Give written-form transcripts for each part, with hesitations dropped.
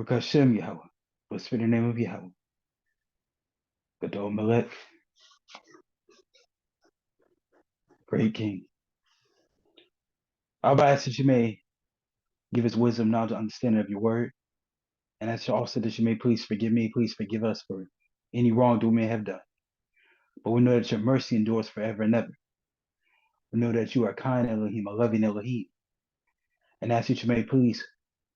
Hashem Yahweh. Blessed be the name of Yahweh. Gadol Melech, great King. Abba, I ask that you may give us wisdom, knowledge, and understanding of your word. And ask also that you may please forgive me, please forgive us for any wrong that we may have done. But we know that your mercy endures forever and ever. We know that you are kind Elohim, a loving Elohim. And ask that you may please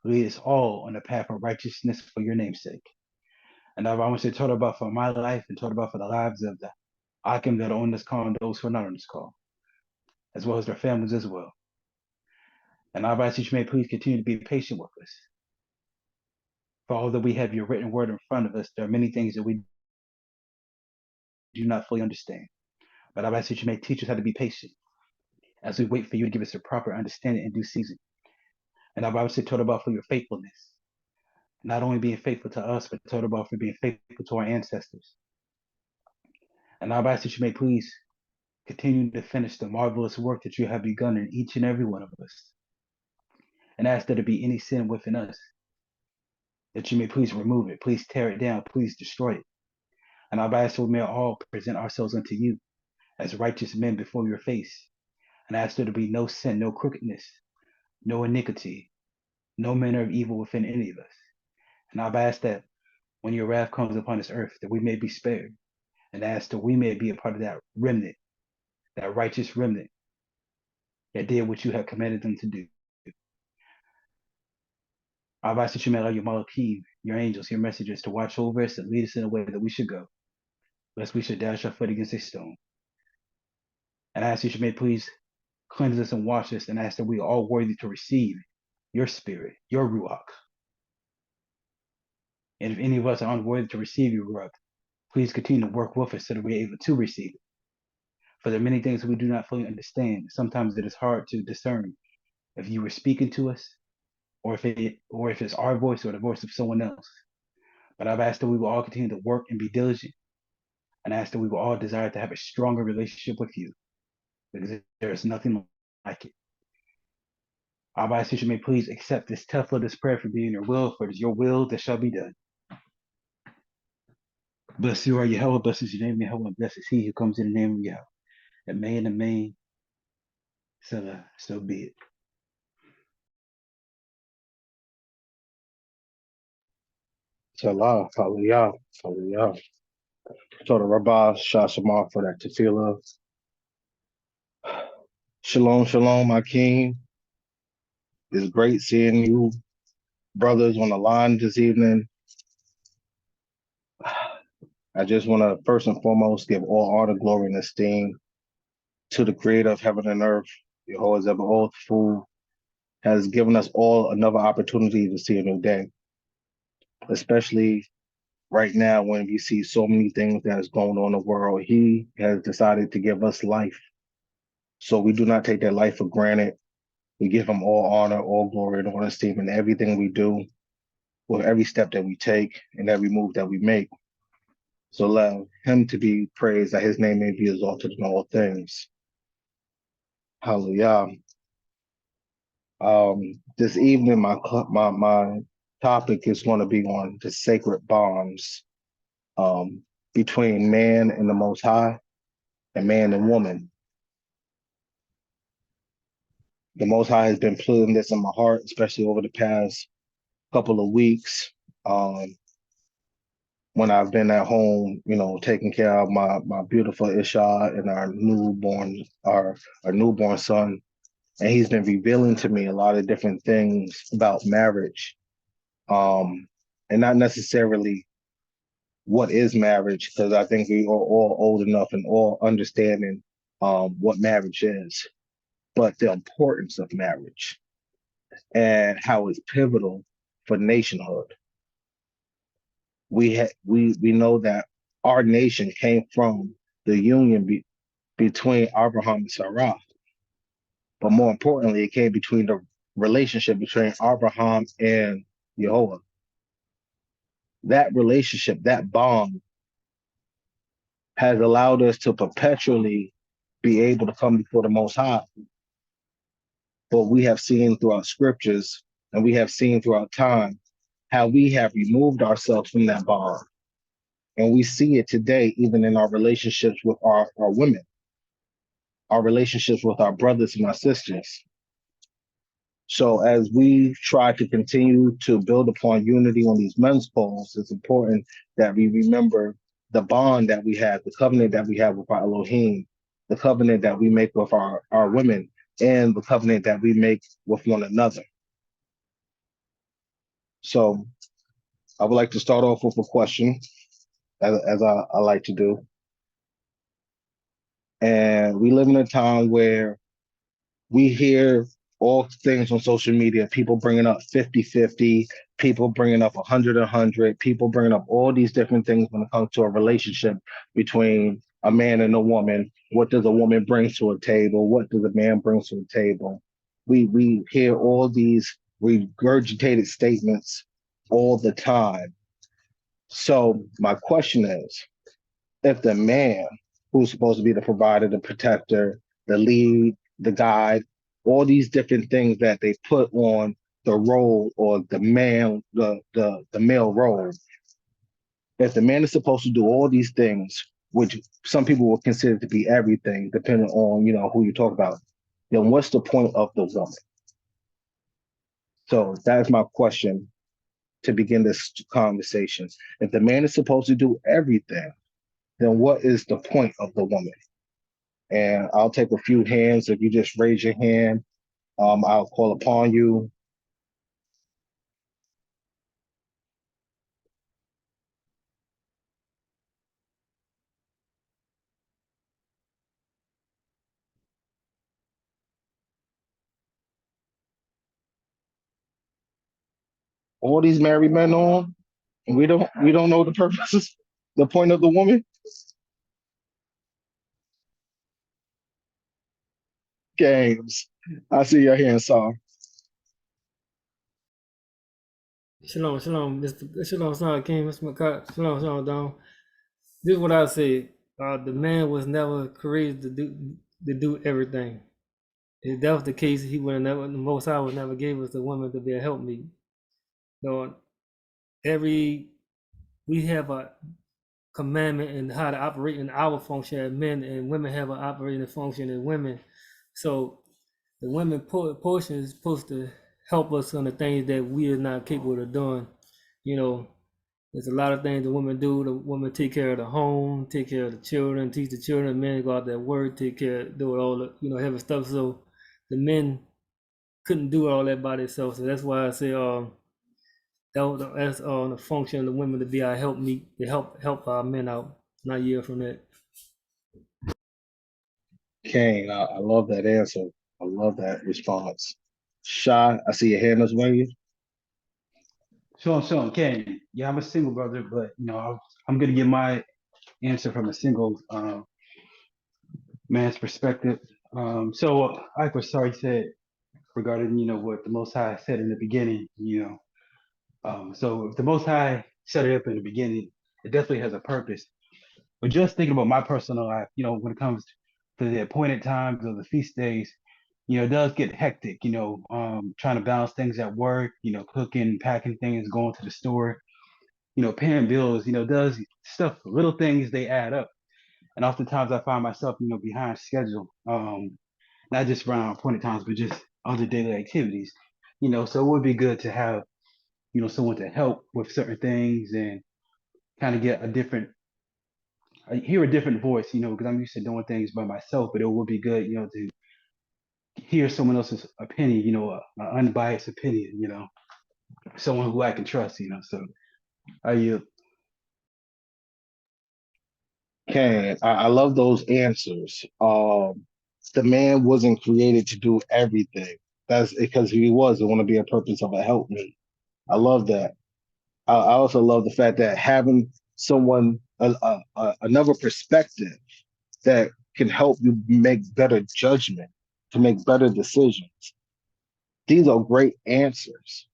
lead us all on the path of righteousness for your name's sake. And I want you to talk about for my life and talk about for the lives of the Akim that are on this call and those who are not on this call, as well as their families as well. And I ask that you may please continue to be patient with us. For although we have your written word in front of us, there are many things that we do not fully understand. But I ask that you may teach us how to be patient as we wait for you to give us the proper understanding in due season. And I've obviously told about for your faithfulness, not only being faithful to us, but told about for being faithful to our ancestors. And I've asked that you may please continue to finish the marvelous work that you have begun in each and every one of us. And ask that there be any sin within us, that you may please remove it, please tear it down, please destroy it. And I've asked that we may all present ourselves unto you as righteous men before your face. And ask there to be no sin, no crookedness, no iniquity, no manner of evil within any of us. And I've asked that when your wrath comes upon this earth, that we may be spared. And ask that we may be a part of that remnant, that righteous remnant that did what you have commanded them to do. I've asked that you may allow your Malachim, your angels, your messengers to watch over us and lead us in the way that we should go, lest we should dash our foot against a stone. And I ask that you may please cleanse us and wash us, and ask that we are all worthy to receive your spirit, your Ruach. And if any of us are unworthy to receive your Ruach, please continue to work with us so that we're able to receive it. For there are many things that we do not fully understand. Sometimes it is hard to discern if you were speaking to us, or if it's our voice or the voice of someone else. But I've asked that we will all continue to work and be diligent, and ask that we will all desire to have a stronger relationship with you, because there is nothing like it. I've asked that you may please accept this tefillah, this prayer for being your will, for it is your will that shall be done. Blessed are Yahweh, blessed is your name, Yahweh, and blessed is he who comes in the name of Yahweh. And may, Selah, so be it. Salah, hallelujah, hallelujah. So the Rabbah Shashamah for that tefillah. Shalom, shalom, my king. It's great seeing you brothers on the line this evening. I just want to first and foremost give all honor, glory, and esteem to the creator of heaven and earth, Yehovah Zebaoth, who has given us all another opportunity to see a new day, especially right now when we see so many things that is going on in the world. He has decided to give us life. So we do not take that life for granted. We give him all honor, all glory, and all esteem in everything we do, with every step that we take and every move that we make. So allow him to be praised, that his name may be exalted in all things. Hallelujah. This evening, my topic is going to be on the sacred bonds between man and the Most High, and man and woman. The Most High has been putting this in my heart, especially over the past couple of weeks. When I've been at home, taking care of my beautiful Isha and our newborn son. And he's been revealing to me a lot of different things about marriage. And not necessarily what is marriage, because I think we are all old enough and all understanding what marriage is, but the importance of marriage and how it's pivotal for nationhood. We know that our nation came from the union between Abraham and Sarah, but more importantly, it came between the relationship between Abraham and Yehovah. That relationship, that bond, has allowed us to perpetually be able to come before the Most High. But we have seen throughout scriptures, and we have seen throughout time, how we have removed ourselves from that bond. And we see it today, even in our relationships with our women, our relationships with our brothers and our sisters. So as we try to continue to build upon unity on these men's calls, it's important that we remember the bond that we have, the covenant that we have with our Elohim, the covenant that we make with our women, and the covenant that we make with one another. So I would like to start off with a question, as I like to do. And we live in a time where we hear all things on social media, people bringing up 50-50, people bringing up 100-100, people bringing up all these different things when it comes to a relationship between a man and a woman. What does a woman bring to a table? What does a man bring to a table? We hear all these regurgitated statements all the time. So my question is, if the man, who's supposed to be the provider, the protector, the lead, the guide, all these different things that they put on the role or the man, the male role, if the man is supposed to do all these things, which some people will consider to be everything, depending on who you talk about, then what's the point of the woman? So that is my question to begin this conversation. If the man is supposed to do everything, then what is the point of the woman? And I'll take a few hands. If you just raise your hand, I'll call upon you. All these married men on, and we don't know the purposes, the point of the woman. Games. I see your hand, Sar. Shalom, shalom, Mr. Shalom, Shalom, King, Mr. McCott, shalom, shalom, Don. This is what I say. The man was never created to do everything. If that was the case, he would never. The Most High would never gave us a woman to be a helpmeet. So we have a commandment in how to operate in our function as men, and women have an operating function as women. So the women portion is supposed to help us on the things that we are not capable of doing. You know, there's a lot of things the women do. The women take care of the home, take care of the children, teach the children. Men go out there work, take care, do all the heavy stuff. So the men couldn't do all that by themselves. So that's why I say that's the function of the women to be our helpmeet, to help our men out. Not year from that. Kane, I love that answer. I love that response. Shy, I see your hand is raised. So, Ken, yeah, I'm a single brother, but I'm gonna give my answer from a single man's perspective. So, like what Sorry said regarding what the Most High said in the beginning. So if the Most High set it up in the beginning, it definitely has a purpose. But just thinking about my personal life, when it comes to the appointed times of the feast days, it does get hectic. Trying to balance things at work, cooking, packing things, going to the store, paying bills, does stuff, little things they add up. And oftentimes I find myself, behind schedule, not just around appointed times, but just other daily activities. So it would be good to have, someone to help with certain things and kind of get I hear a different voice, because I'm used to doing things by myself, but it would be good, to hear someone else's opinion, an unbiased opinion, someone who I can trust, So are you? Kane, I love those answers. The man wasn't created to do everything. That's because he was. It want to be a purpose of a helpmeet. I love that. I also love the fact that having someone, another perspective that can help you make better judgment, to make better decisions. These are great answers.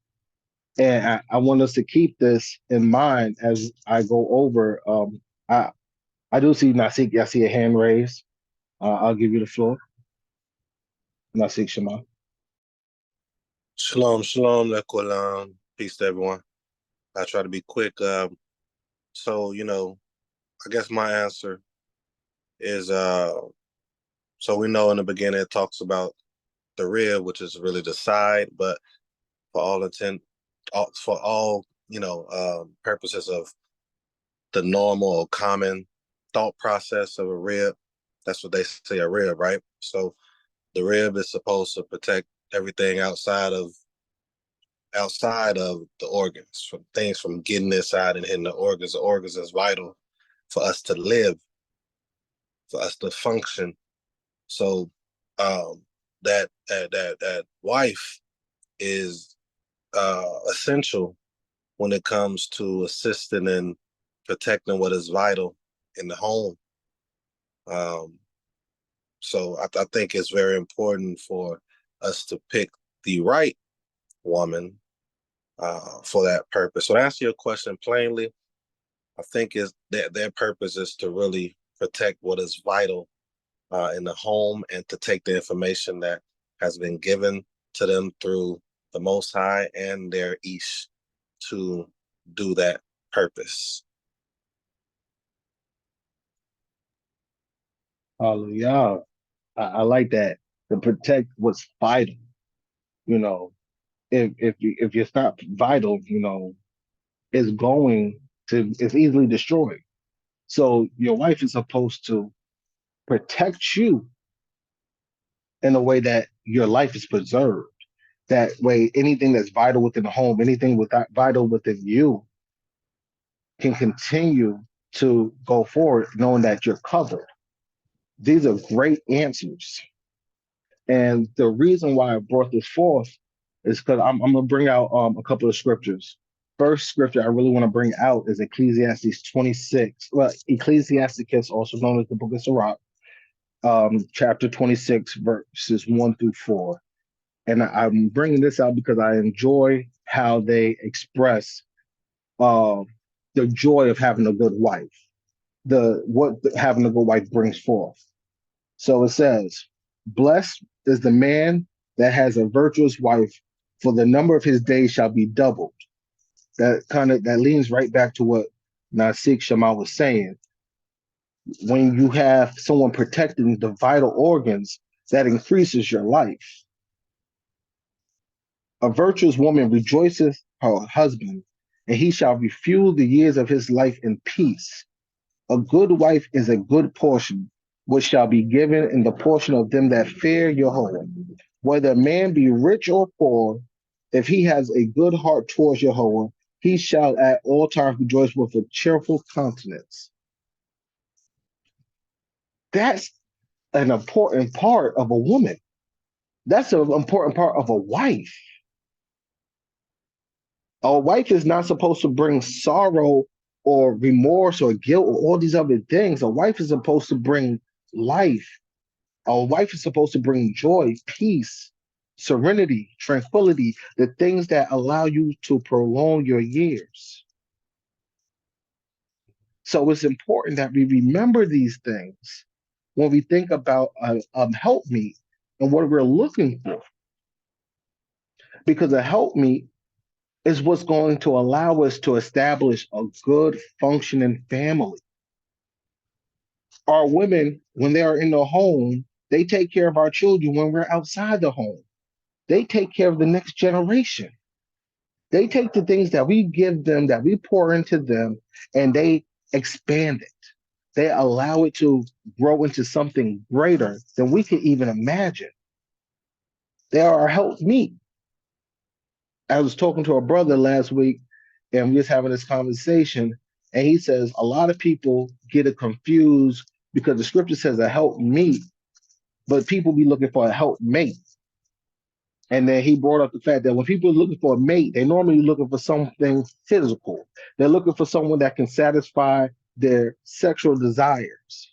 And I want us to keep this in mind as I go over. I, I do see Nasik, I see a hand raised. I'll give you the floor. Nasik Shema. Shalom, shalom, peace to everyone. I try to be quick. So, I guess my answer is, so we know in the beginning it talks about the rib, which is really the side, but for all purposes of the normal or common thought process of a rib, that's what they say a rib, right? So the rib is supposed to protect everything outside of the organs, from things from getting inside and hitting the organs. The organs is vital for us to live, for us to function. So that wife is essential when it comes to assisting and protecting what is vital in the home. So I think it's very important for us to pick the right woman for that purpose. So to answer your question plainly, I think is that their purpose is to really protect what is vital in the home and to take the information that has been given to them through the Most High and their Ish to do that purpose. Hallelujah. I like that. To protect what's vital. You know, if it's not vital, it's easily destroyed. So your wife is supposed to protect you in a way that your life is preserved. That way, anything that's vital within the home, anything vital within you, can continue to go forward, knowing that you're covered. These are great answers. And the reason why I brought this forth is because I'm going to bring out a couple of scriptures. First scripture I really want to bring out is Ecclesiastes 26. Well, Ecclesiasticus, also known as the Book of Sirach, chapter 26, verses 1 through 4. And I'm bringing this out because I enjoy how they express the joy of having a good wife, what having a good wife brings forth. So it says, "Blessed is the man that has a virtuous wife, for the number of his days shall be doubled." That leans right back to what Nasik Shema was saying. When you have someone protecting the vital organs, that increases your life. A virtuous woman rejoiceth her husband, and he shall refuel the years of his life in peace. A good wife is a good portion, which shall be given in the portion of them that fear Yahweh. Whether a man be rich or poor, if he has a good heart towards Yahweh, he shall at all times rejoice with a cheerful countenance. That's an important part of a woman. That's an important part of a wife. A wife is not supposed to bring sorrow or remorse or guilt or all these other things. A wife is supposed to bring life. A wife is supposed to bring joy, peace, serenity, tranquility, the things that allow you to prolong your years. So it's important that we remember these things when we think about a helpmeet and what we're looking for. Because a helpmeet is what's going to allow us to establish a good functioning family. Our women, when they are in the home, they take care of our children when we're outside the home. They take care of the next generation. They take the things that we give them, that we pour into them, and they expand it. They allow it to grow into something greater than we could even imagine. They are our helpmeet. I was talking to a brother last week, and we was having this conversation, and he says a lot of people get it confused because the scripture says a helpmeet, but people be looking for a helpmate. And then he brought up the fact that when people are looking for a mate, they're normally looking for something physical. They're looking for someone that can satisfy their sexual desires.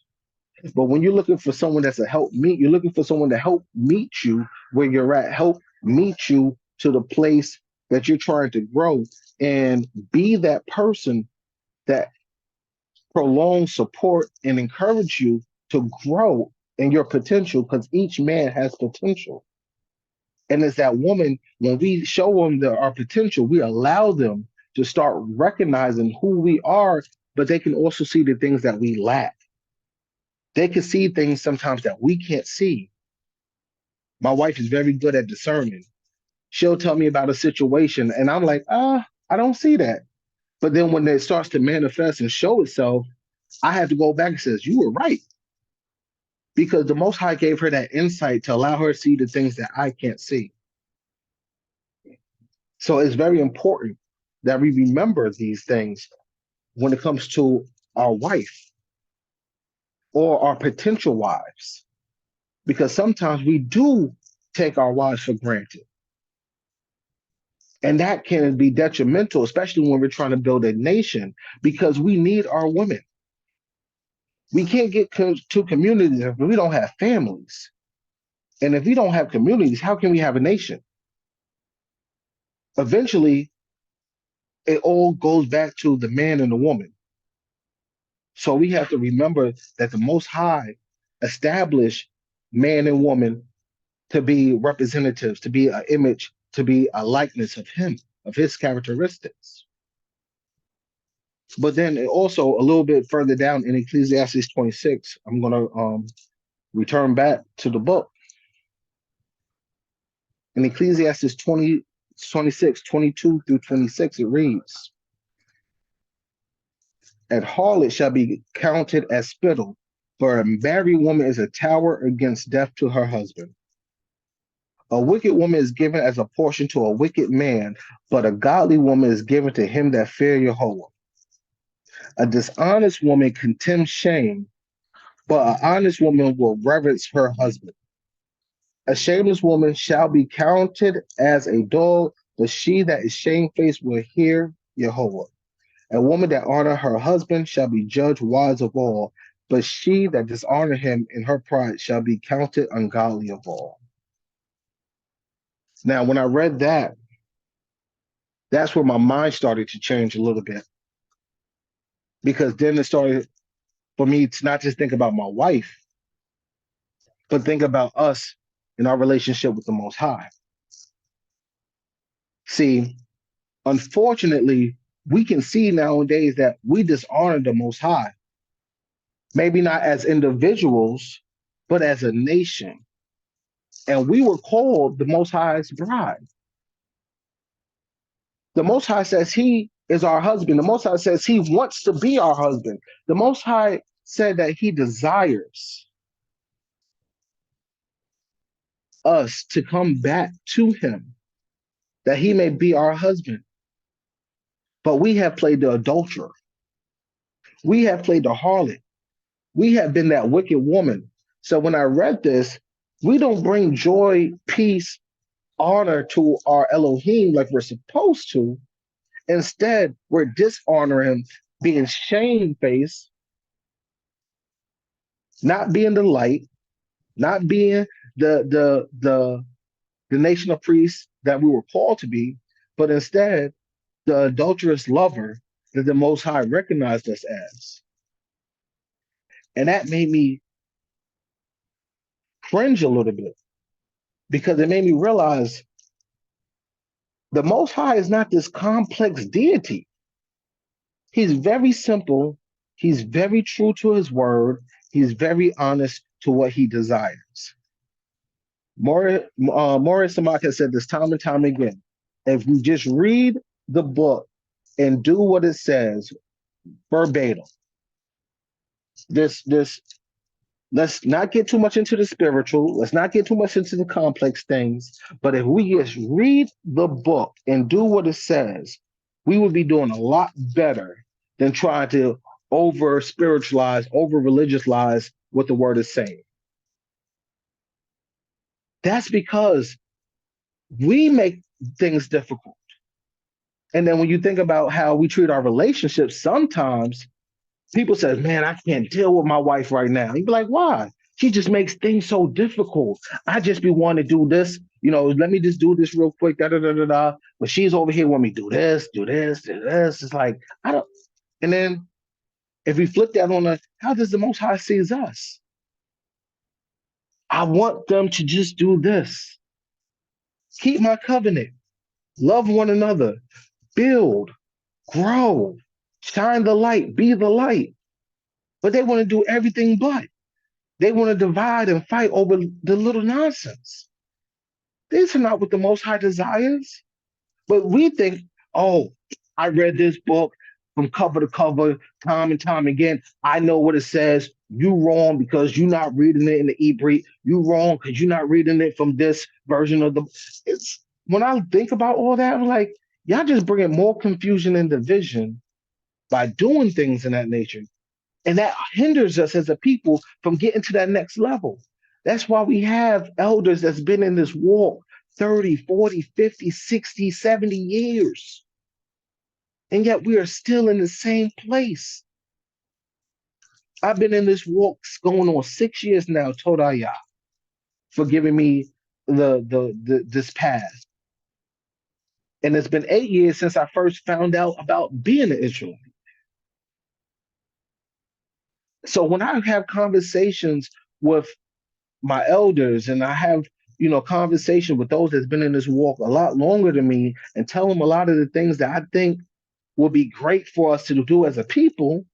But when you're looking for someone that's a helpmeet, you're looking for someone to help meet you where you're at, help meet you to the place that you're trying to grow, and be that person that prolongs support and encourage you to grow in your potential, because each man has potential. And as that woman, when we show them our potential, we allow them to start recognizing who we are, but they can also see the things that we lack. They can see things sometimes that we can't see. My wife is very good at discerning. She'll tell me about a situation, and I'm like, I don't see that. But then when it starts to manifest and show itself, I have to go back and says, you were right. Because the Most High gave her that insight to allow her to see the things that I can't see. So it's very important that we remember these things when it comes to our wife or our potential wives, because sometimes we do take our wives for granted. And that can be detrimental, especially when we're trying to build a nation, because we need our women. We can't get to communities if we don't have families. And if we don't have communities, how can we have a nation? Eventually, it all goes back to the man and the woman. So we have to remember that the Most High established man and woman to be representatives, to be an image, to be a likeness of him, of his characteristics. But then also a little bit further down in Ecclesiastes 26, I'm going to return back to the book. In Ecclesiastes 26, 22 through 26, it reads, "And harlot shall be counted as spittle, for a married woman is a tower against death to her husband. A wicked woman is given as a portion to a wicked man, but a godly woman is given to him that fear Yahweh. A dishonest woman contemns shame, but an honest woman will reverence her husband. A shameless woman shall be counted as a dog, but she that is shamefaced will hear Yahweh. A woman that honor her husband shall be judged wise of all, but she that dishonor him in her pride shall be counted ungodly of all." Now, when I read that, that's where my mind started to change a little bit, because then it started for me to not just think about my wife, but think about us in our relationship with the Most High. See, unfortunately, we can see nowadays that we dishonor the Most High, maybe not as individuals, but as a nation. And we were called the Most High's bride. The Most High says he is our husband. The Most High says he wants to be our husband. The Most High said that he desires us to come back to him, that he may be our husband. But we have played the adulterer. We have played the harlot. We have been that wicked woman. So when I read this, we don't bring joy, peace, honor to our Elohim like we're supposed to. Instead, we're dishonoring, being shamefaced, not being the light, not being the nation of priests that we were called to be, but instead the adulterous lover that the Most High recognized us as. And that made me cringe a little bit, because it made me realize the Most High is not this complex deity. He's very simple. He's very true to his word. He's very honest to what he desires. Morris Samak has said this time and time again. If we just read the book and do what it says verbatim, this let's not get too much into the spiritual. Let's not get too much into the complex things. But if we just read the book and do what it says, we would be doing a lot better than trying to over spiritualize, over religiousize what the word is saying. That's because we make things difficult. And then when you think about how we treat our relationships, sometimes people say, man, I can't deal with my wife right now. You'd be like, why? She just makes things so difficult. I just be wanting to do this, let me just do this real quick, da da da da da. But she's over here want me to do this, do this, do this. It's like, I don't. And then if we flip that on us, how does the Most High sees us? I want them to just do this. Keep my covenant. Love one another. Build. grow, shine the light, be the light. But they want to do everything but. They want to divide and fight over the little nonsense. These are not what the Most High desires. But we think, oh, I read this book from cover to cover, time and time again. I know what it says. You wrong because you're not reading it in the Hebrew. You wrong because you're not reading it from this version of the. It's when I think about all that, I'm like, y'all just bringing more confusion and division by doing things in that nature. And that hinders us as a people from getting to that next level. That's why we have elders that's been in this walk 30, 40, 50, 60, 70 years. And yet we are still in the same place. I've been in this walk going on 6 years now, Todaya, for giving me this path. And it's been 8 years since I first found out about being an Israelite. So when I have conversations with my elders and I have, conversation with those that's been in this walk a lot longer than me and tell them a lot of the things that I think will be great for us to do as a people,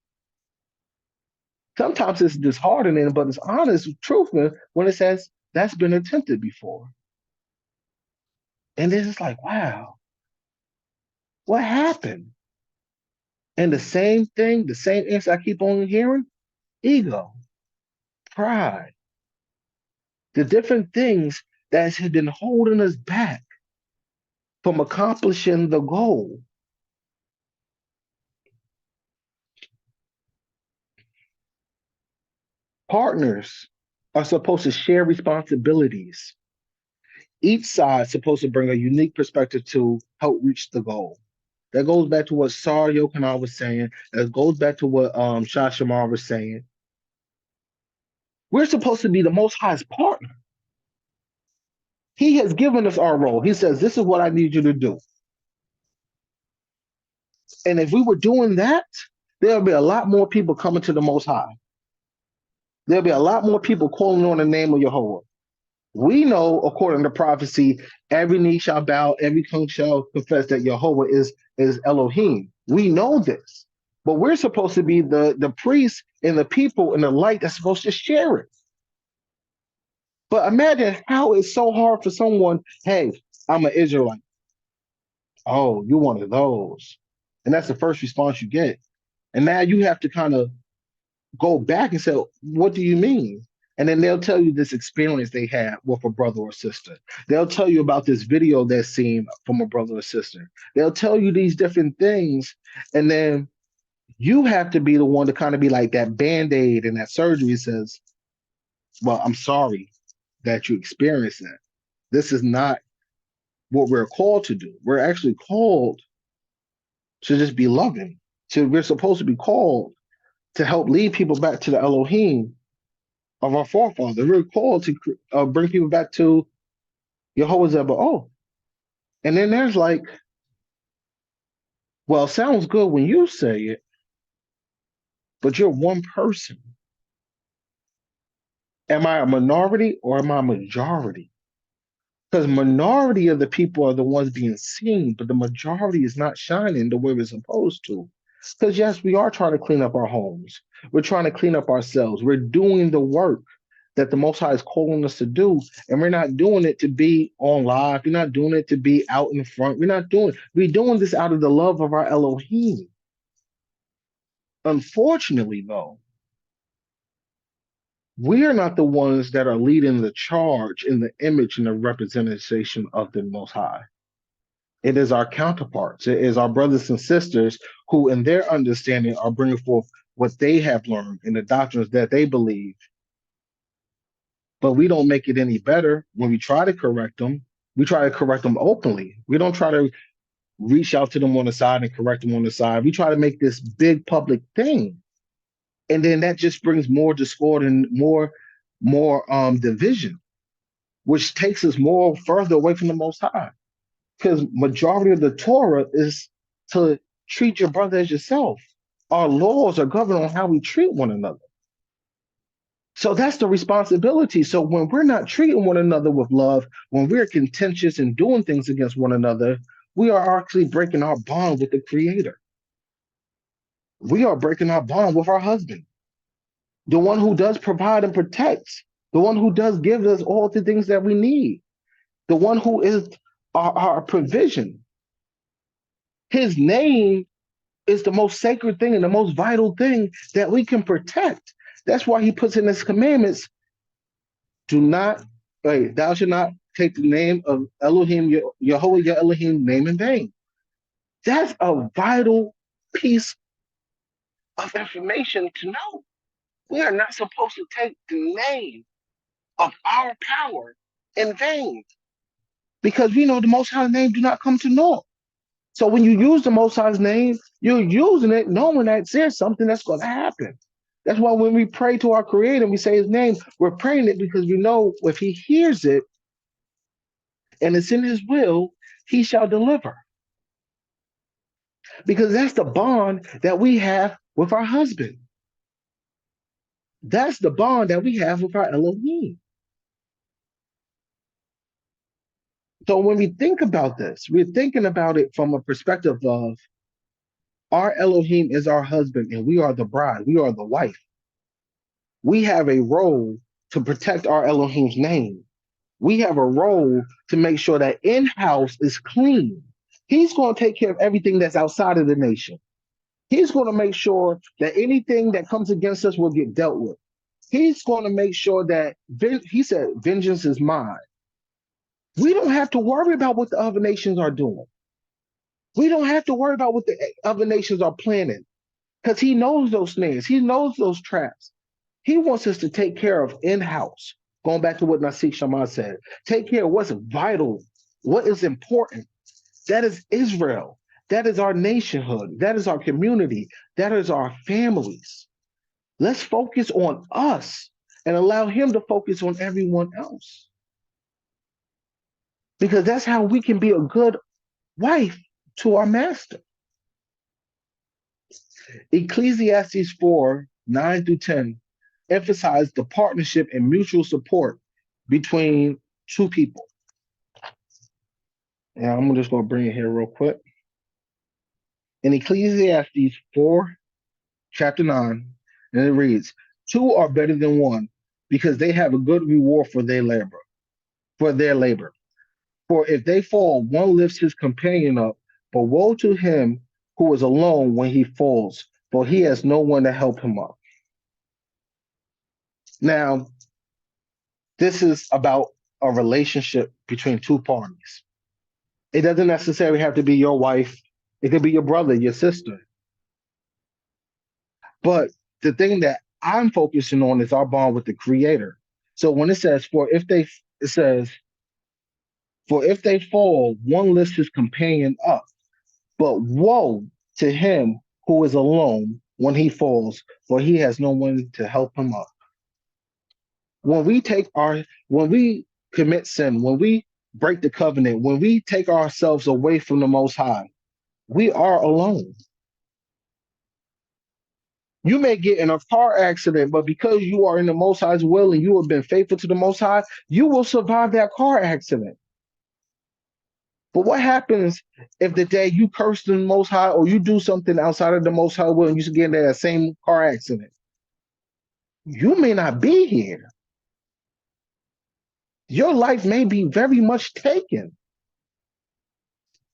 sometimes it's disheartening, but it's honest, truthful when it says that's been attempted before. And then it's like, wow, what happened? And the same thing, the same answer I keep on hearing, ego, pride, the different things that have been holding us back from accomplishing the goal. Partners are supposed to share responsibilities. Each side is supposed to bring a unique perspective to help reach the goal. That goes back to what AzarYahu was saying. That goes back to what Shashamar was saying. We're supposed to be the Most High's partner. He has given us our role. He says, this is what I need you to do. And if we were doing that, there'll be a lot more people coming to the Most High. There'll be a lot more people calling on the name of Jehovah. We know, according to prophecy, every knee shall bow, every tongue shall confess that Jehovah is Elohim. We know this. But we're supposed to be the priests and the people and the light that's supposed to share it. But imagine how it's so hard for someone, hey, I'm an Israelite. Oh, you're one of those. And that's the first response you get. And now you have to kind of go back and say, what do you mean? And then they'll tell you this experience they had with a brother or sister. They'll tell you about this video they're seeing from a brother or sister. They'll tell you these different things. And then you have to be the one to kind of be like that Band-Aid and that surgery says, well, I'm sorry that you experienced that. This is not what we're called to do. We're actually called to just be loving. We're supposed to be called to help lead people back to the Elohim of our forefathers. We're called to bring people back to Jehovah's Zeba'oth. And then there's like, well, it sounds good when you say it, but you're one person. Am I a minority or am I a majority? Because minority of the people are the ones being seen, but the majority is not shining the way we're supposed to. Because yes, we are trying to clean up our homes. We're trying to clean up ourselves. We're doing the work that the Most High is calling us to do, and we're not doing it to be on live. We're not doing it to be out in front. We're doing this out of the love of our Elohim. Unfortunately, though, we are not the ones that are leading the charge in the image and the representation of the Most High. It is our counterparts. It is our brothers and sisters who, in their understanding, are bringing forth what they have learned in the doctrines that they believe. But we don't make it any better when we try to correct them. We try to correct them openly. We don't try to reach out to them on the side and correct them on the side. We try to make this big public thing. And then that just brings more discord and more division, which takes us more further away from the Most High. Because majority of the Torah is to treat your brother as yourself. Our laws are governed on how we treat one another. So that's the responsibility. So when we're not treating one another with love, when we're contentious and doing things against one another, we are actually breaking our bond with the Creator. we are breaking our bond with our husband, the one who does provide and protects, the one who does give us all the things that we need, the one who is our provision. His name is the most sacred thing and the most vital thing that we can protect. That's why he puts in his commandments, do not, wait, thou shalt not take the name of Elohim, Yehovah, your Elohim, name in vain. That's a vital piece of information to know. We are not supposed to take the name of our power in vain because we know the Most High's name do not come to naught. So when you use the Most High's name, you're using it knowing that there's something that's going to happen. That's why when we pray to our Creator and we say His name, we're praying it because we know if He hears it and it's in His will, He shall deliver. Because that's the bond that we have with our husband. That's the bond that we have with our Elohim. So when we think about this, we're thinking about it from a perspective of our Elohim is our husband and we are the bride, we are the wife. We have a role to protect our Elohim's name. We have a role to make sure that in-house is clean. He's going to take care of everything that's outside of the nation. He's going to make sure that anything that comes against us will get dealt with. He's going to make sure that, he said, vengeance is mine. We don't have to worry about what the other nations are doing. We don't have to worry about what the other nations are planning because he knows those snares. He knows those traps. He wants us to take care of in-house. Going back to what Nasik Shaman said, take care of what's vital, what is important. That is Israel. That is our nationhood. That is our community. That is our families. Let's focus on us and allow him to focus on everyone else. Because that's how we can be a good wife to our master. Ecclesiastes 4, 9 through 10 emphasize the partnership and mutual support between two people. And I'm just going to bring it here real quick. In Ecclesiastes 4, chapter 9, and it reads, two are better than one because they have a good reward for their labor. For if they fall, one lifts his companion up, but woe to him who is alone when he falls, for he has no one to help him up. Now, this is about a relationship between two parties. It doesn't necessarily have to be your wife. It could be your brother, your sister. But the thing that I'm focusing on is our bond with the Creator. So when it says, for if they fall, one lifts his companion up. But woe to him who is alone when he falls, for he has no one to help him up. When we commit sin, when we break the covenant, when we take ourselves away from the Most High, we are alone. You may get in a car accident, but because you are in the Most High's will and you have been faithful to the Most High, you will survive that car accident. But what happens if the day you curse the Most High or you do something outside of the Most High will and you get in that same car accident? You may not be here. Your life may be very much taken.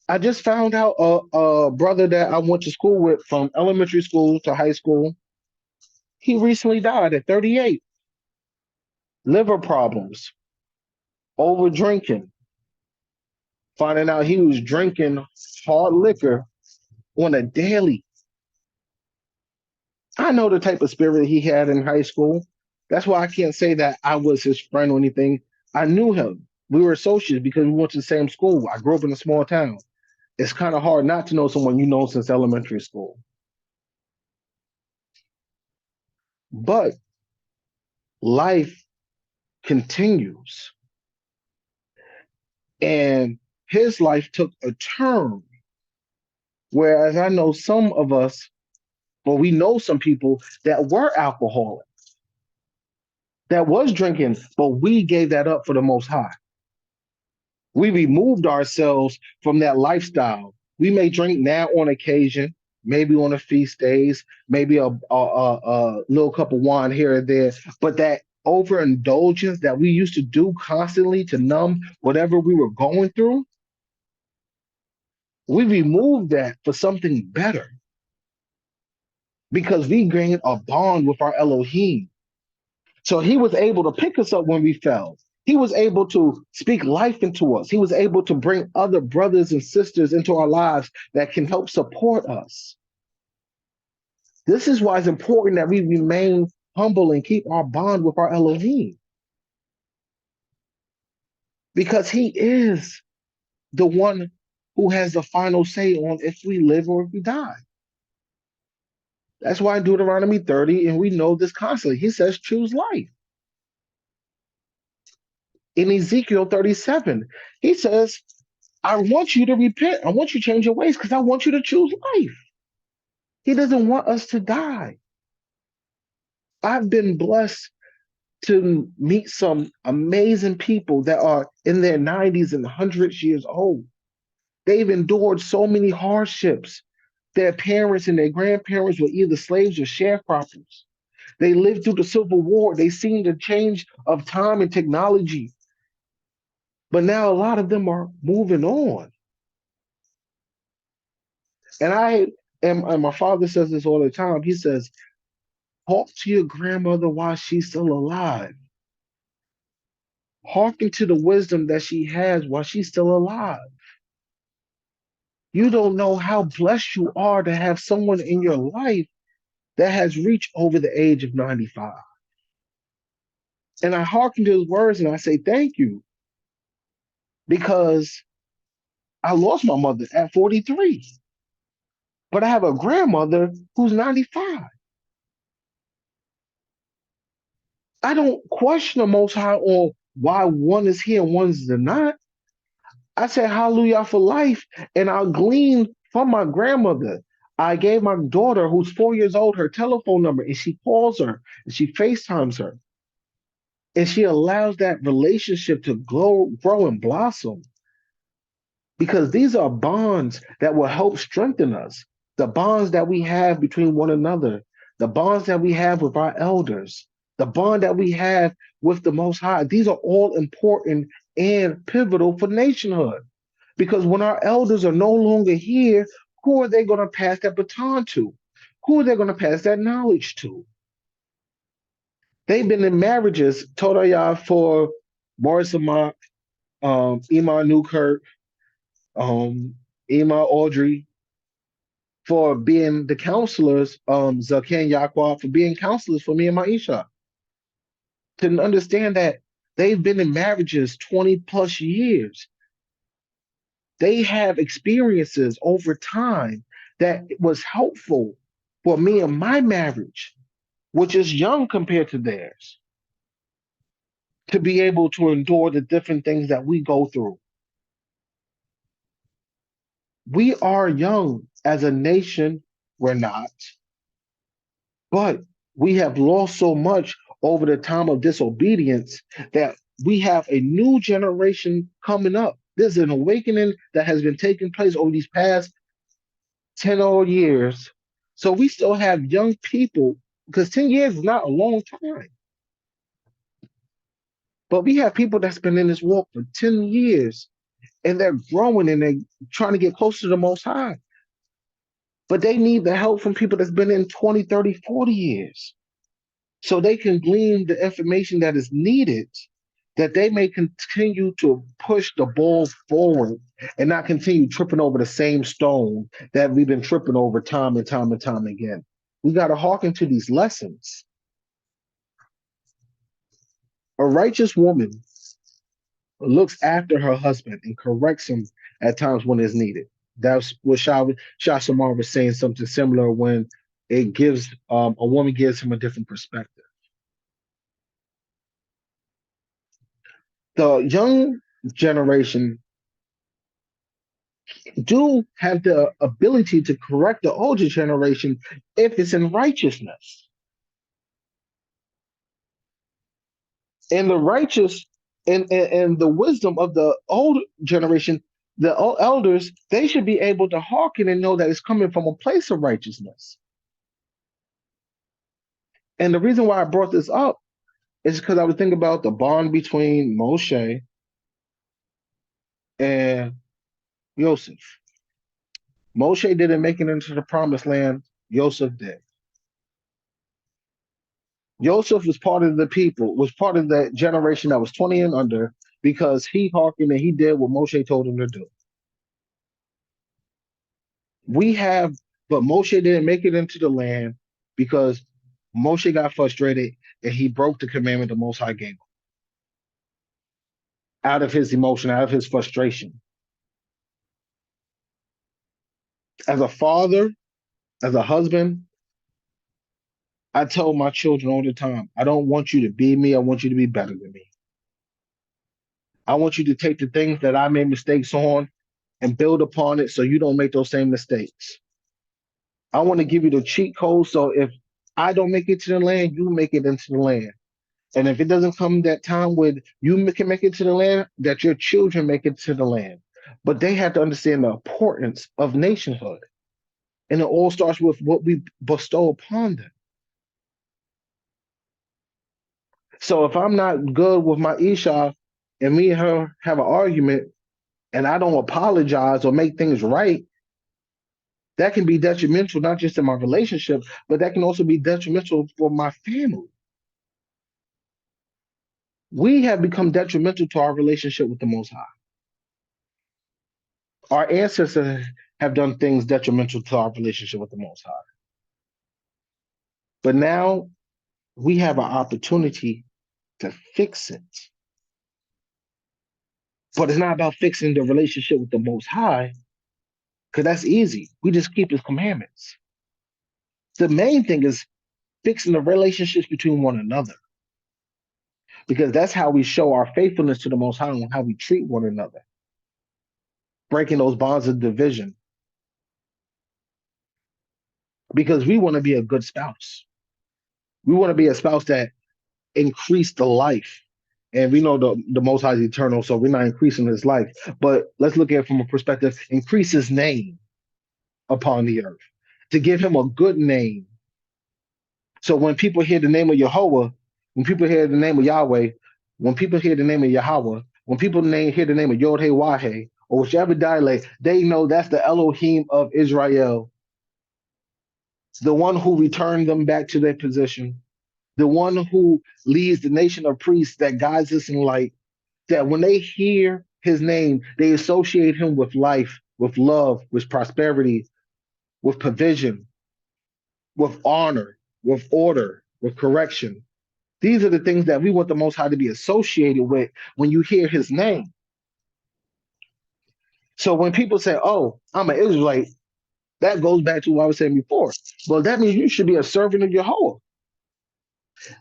I just found out a brother that I went to school with from elementary school to high school. He recently died at 38. Liver problems, over drinking, finding out he was drinking hard liquor on a daily. I know the type of spirit he had in high school. That's why I can't say that I was his friend or anything. I knew him. We were associates because we went to the same school. I grew up in a small town. It's kind of hard not to know someone you know since elementary school. But life continues. And his life took a turn. Whereas I know some of us, well, we know some people that were alcoholics, that was drinking, but we gave that up for the Most High. We removed ourselves from that lifestyle. We may drink now on occasion, maybe on the feast days, maybe a little cup of wine here and there, but that overindulgence that we used to do constantly to numb whatever we were going through, we removed that for something better because we gained a bond with our Elohim. So he was able to pick us up when we fell. He was able to speak life into us. He was able to bring other brothers and sisters into our lives that can help support us. This is why it's important that we remain humble and keep our bond with our Elohim. Because he is the one who has the final say on if we live or if we die. That's why in Deuteronomy 30, and we know this constantly, he says, choose life. In Ezekiel 37, he says, I want you to repent. I want you to change your ways because I want you to choose life. He doesn't want us to die. I've been blessed to meet some amazing people that are in their 90s and hundreds years old. They've endured so many hardships. Their parents and their grandparents were either slaves or sharecroppers. They lived through the Civil War. They seen the change of time and technology. But now a lot of them are moving on. And my father says this all the time. He says, talk to your grandmother while she's still alive. Hearken to the wisdom that she has while she's still alive. You don't know how blessed you are to have someone in your life that has reached over the age of 95. And I hearken to his words and I say, thank you. Because I lost my mother at 43. But I have a grandmother who's 95. I don't question the Most High on why one is here and one's not. I said hallelujah for life, and I'll glean from my grandmother. I gave my daughter, who's 4 years old, her telephone number, and she calls her and she FaceTimes her. And she allows that relationship to grow and blossom because these are bonds that will help strengthen us. The bonds that we have between one another, the bonds that we have with our elders, the bond that we have with the Most High. These are all important and pivotal for nationhood. Because when our elders are no longer here, who are they going to pass that baton to? Who are they going to pass that knowledge to? They've been in marriages, Todayah for Morris Amok, Iman Newkirk, Ima Audrey, for being the counselors, Zaken Yaqua, for being counselors for me and Maisha. To understand that they've been in marriages 20 plus years. They have experiences over time that was helpful for me and my marriage, which is young compared to theirs, to be able to endure the different things that we go through. We are young as a nation, we're not, but we have lost so much over the time of disobedience that we have a new generation coming up. There's an awakening that has been taking place over these past 10 odd years. So we still have young people, because 10 years is not a long time. But we have people that's been in this walk for 10 years and they're growing and they're trying to get closer to the Most High. But they need the help from people that's been in 20, 30, 40 years. So they can glean the information that is needed, that they may continue to push the ball forward and not continue tripping over the same stone that we've been tripping over time and time and time again. We got to hearken to these lessons. A righteous woman looks after her husband and corrects him at times when it's needed. That's what Shah Shamar was saying, something similar when it gives a woman gives him a different perspective. The young generation do have the ability to correct the older generation if it's in righteousness. And the righteous and the wisdom of the old generation The elders, they should be able to hearken and know that it's coming from a place of righteousness. And the reason why I brought this up is because I was thinking about the bond between Moshe and Joseph. Moshe didn't make it into the promised land. Joseph did. Joseph was part of the people, was part of that generation that was 20 and under because he hearkened and he did what Moshe told him to do. But Moshe didn't make it into the land because Moshe got frustrated and he broke the commandment the Most High gave him out of his emotion, out of his frustration. As a father, as a husband, I tell my children all the time, I don't want you to be me. I want you to be better than me. I want you to take the things that I made mistakes on and build upon it so you don't make those same mistakes. I want to give you the cheat code so if I don't make it to the land, you make it into the land. And if it doesn't come that time when you can make it to the land, that your children make it to the land. But they have to understand the importance of nationhood. And it all starts with what we bestow upon them. So if I'm not good with my Isha and me and her have an argument and I don't apologize or make things right, that can be detrimental, not just in my relationship, but that can also be detrimental for my family. We have become detrimental to our relationship with the Most High. Our ancestors have done things detrimental to our relationship with the Most High. But now we have an opportunity to fix it. But it's not about fixing the relationship with the Most High, because that's easy. We just keep his commandments. The main thing is fixing the relationships between one another, because that's how we show our faithfulness to the Most High and how we treat one another, breaking those bonds of division. Because we want to be a good spouse. We want to be a spouse that increase the life. And we know the Most High is eternal, so we're not increasing his life. But let's look at it from a perspective, increase his name upon the earth, to give him a good name. So when people hear the name of Yehovah, when people hear the name of Yahweh, when people hear the name of Yahweh, when people hear the name of Yod He Wahe, or whichever dialect, they know that's the Elohim of Israel, the one who returned them back to their position, the one who leads the nation of priests that guides us in light, that when they hear his name, they associate him with life, with love, with prosperity, with provision, with honor, with order, with correction. These are the things that we want the Most High to be associated with when you hear his name. So when people say, oh, I'm an Israelite, that goes back to what I was saying before. Well, that means you should be a servant of Jehovah.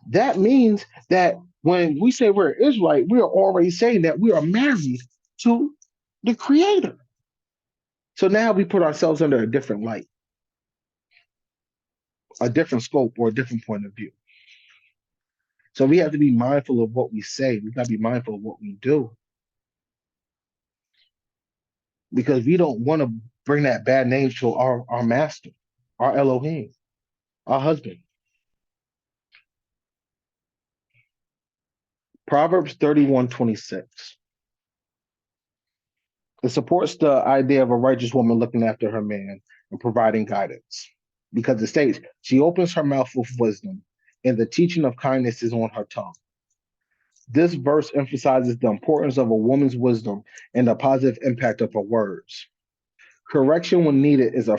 That means that when we say we're Israelite, we are already saying that we are married to the Creator. So now we put ourselves under a different light, a different scope, or a different point of view. So we have to be mindful of what we say. We got to be mindful of what we do, because we don't want to bring that bad name to our master, our Elohim, our husband. Proverbs 31:26. It supports the idea of a righteous woman looking after her man and providing guidance, because it states, she opens her mouth with wisdom, and the teaching of kindness is on her tongue. This verse emphasizes the importance of a woman's wisdom and the positive impact of her words. Correction when needed is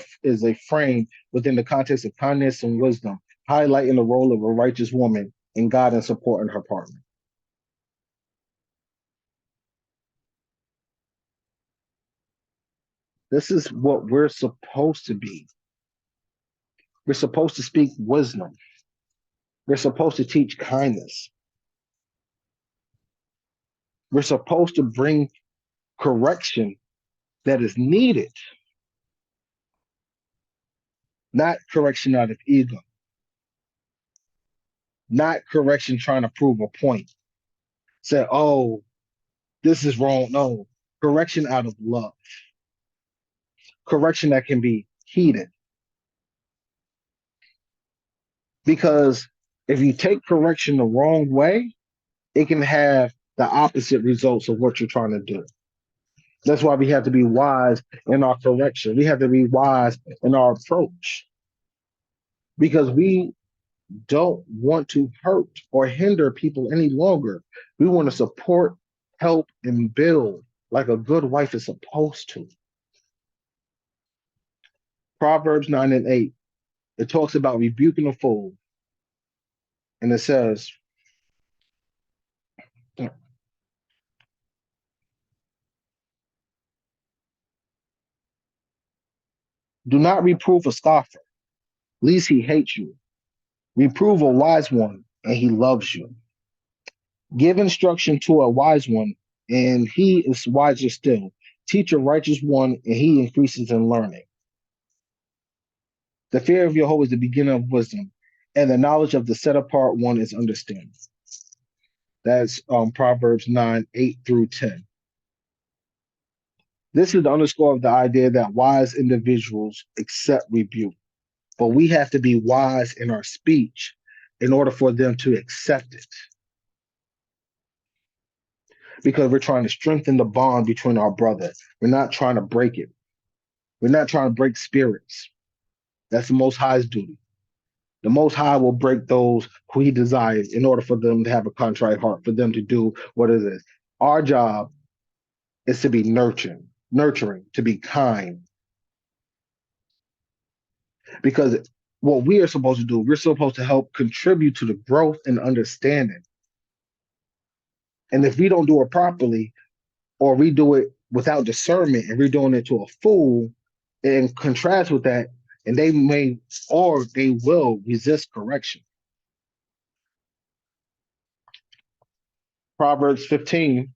a frame within the context of kindness and wisdom, highlighting the role of a righteous woman in God and supporting her partner. This is what we're supposed to be. We're supposed to speak wisdom. We're supposed to teach kindness. We're supposed to bring correction that is needed, not correction out of ego, not correction trying to prove a point. Say, oh, this is wrong. No, correction out of love, correction that can be heeded. Because if you take correction the wrong way, it can have the opposite results of what you're trying to do. That's why we have to be wise in our correction. We have to be wise in our approach because we don't want to hurt or hinder people any longer. We want to support, help, and build like a good wife is supposed to. Proverbs 9 and 8, it talks about rebuking a fool. And it says, do not reprove a scoffer, lest he hates you. Reprove a wise one, and he loves you. Give instruction to a wise one, and he is wiser still. Teach a righteous one, and he increases in learning. The fear of Yahweh is the beginning of wisdom, and the knowledge of the set apart one is understanding. That's Proverbs 9, 8 through 10. This is the underscore of the idea that wise individuals accept rebuke, but we have to be wise in our speech in order for them to accept it. Because we're trying to strengthen the bond between our brothers. We're not trying to break it. We're not trying to break spirits. That's the Most High's duty. The Most High will break those who he desires in order for them to have a contrite heart, for them to do what it is. Our job is to be nurturing, to be kind. Because what we are supposed to do, we're supposed to help contribute to the growth and understanding. And if we don't do it properly, or we do it without discernment and we're doing it to a fool, and contrast with that, and they may or they will resist correction. Proverbs 15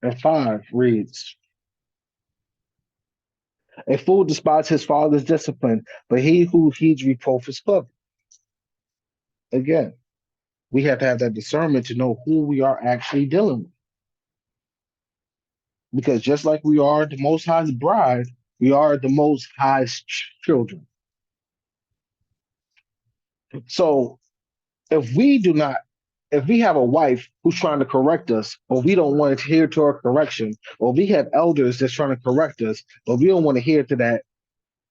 and 5 reads, a fool despises his father's discipline, but he who heeds reproof is clever. Again, we have to have that discernment to know who we are actually dealing with. Because just like we are the Most High's bride, we are the Most High's children. So if we have a wife who's trying to correct us, or we don't want to hear to her correction, or we have elders that's trying to correct us, but we don't want to hear to that,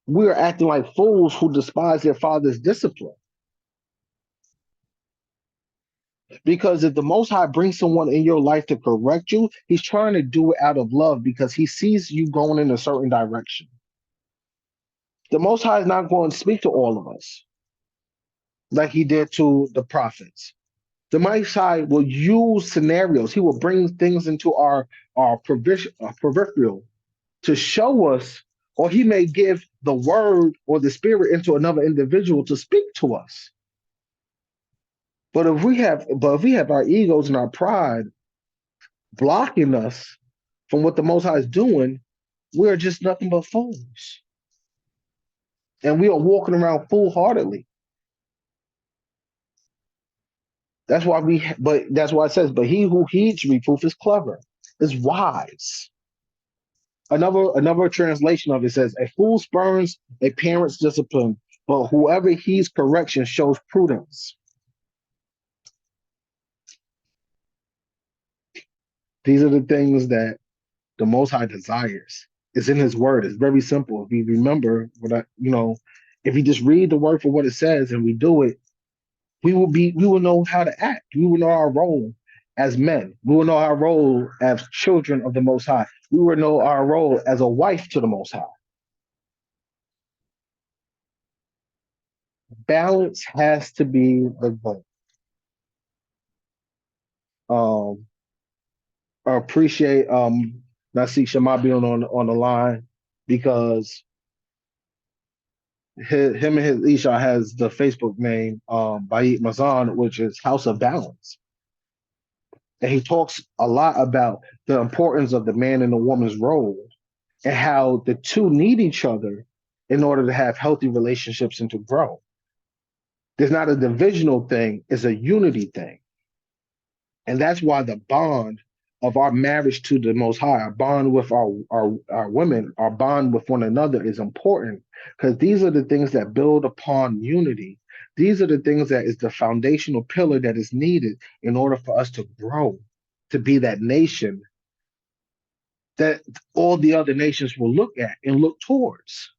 we're acting like fools who despise their father's discipline. Because if the Most High brings someone in your life to correct you, he's trying to do it out of love because he sees you going in a certain direction. The Most High is not going to speak to all of us like he did to the prophets. The Most High will use scenarios. He will bring things into our peripheral to show us, or he may give the word or the spirit into another individual to speak to us. But if we have our egos and our pride blocking us from what the Most High is doing, we are just nothing but fools. And we are walking around foolhardily. That's why it says, but he who heeds reproof is clever, is wise. Another translation of it says, a fool spurns a parent's discipline, but whoever heeds correction shows prudence. These are the things that the Most High desires. It's in his word. It's very simple. If you remember if you just read the word for what it says and we do it, we will know how to act. We will know our role as men. We will know our role as children of the Most High. We will know our role as a wife to the Most High. Balance has to be the goal. I appreciate Nasik Shema being on the line because him and his Isha has the Facebook name Bayit Mazan, which is House of Balance. And he talks a lot about the importance of the man and the woman's role and how the two need each other in order to have healthy relationships and to grow. There's not a divisional thing, it's a unity thing. And that's why the bond of our marriage to the Most High, our bond with our women, our bond with one another is important, because these are the things that build upon unity. These are the things that is the foundational pillar that is needed in order for us to grow, to be that nation that all the other nations will look at and look towards.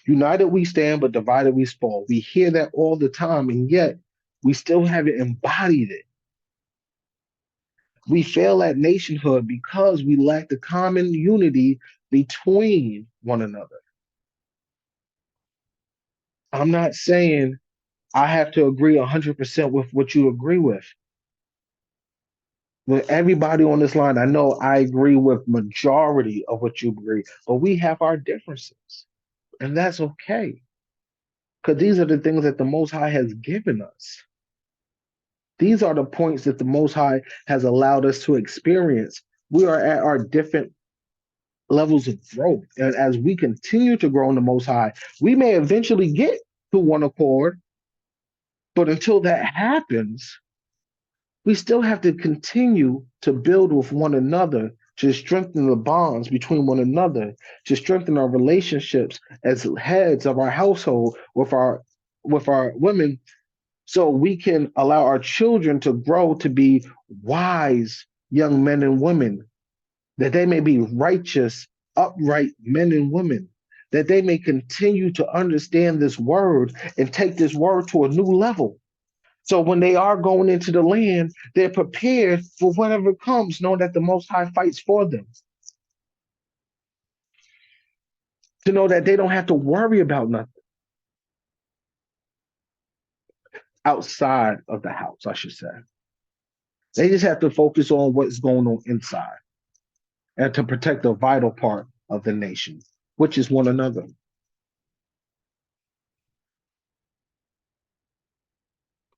United we stand, but divided we fall. We hear that all the time, and yet we still haven't embodied it. We fail at nationhood because we lack the common unity between one another. I'm not saying I have to agree 100% with what you agree with. With everybody on this line, I know I agree with majority of what you agree, but we have our differences, and that's okay, because these are the things that the Most High has given us. These are the points that the Most High has allowed us to experience. We are at our different levels of growth. And as we continue to grow in the Most High, we may eventually get to one accord. But until that happens, we still have to continue to build with one another, to strengthen the bonds between one another, to strengthen our relationships as heads of our household with our women, so we can allow our children to grow to be wise young men and women, that they may be righteous, upright men and women, that they may continue to understand this word and take this word to a new level. So when they are going into the land, they're prepared for whatever comes, knowing that the Most High fights for them. To know that they don't have to worry about nothing outside of the house, I should say. They just have to focus on what's going on inside and to protect the vital part of the nation, which is one another.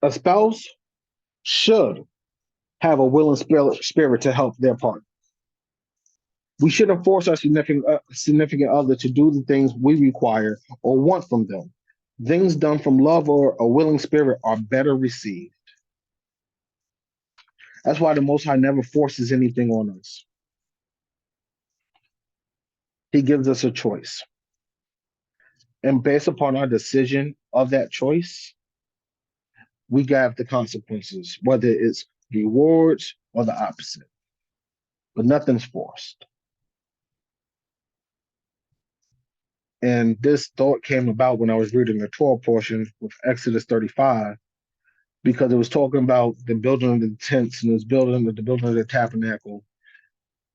A spouse should have a willing spirit to help their partner. We shouldn't force our significant other to do the things we require or want from them. Things done from love or a willing spirit are better received. That's why the Most High never forces anything on us. He gives us a choice. And based upon our decision of that choice, we have the consequences, whether it's rewards or the opposite. But nothing's forced. And this thought came about when I was reading the Torah portion with Exodus 35, because it was talking about the building of the tents and it was the building of the tabernacle.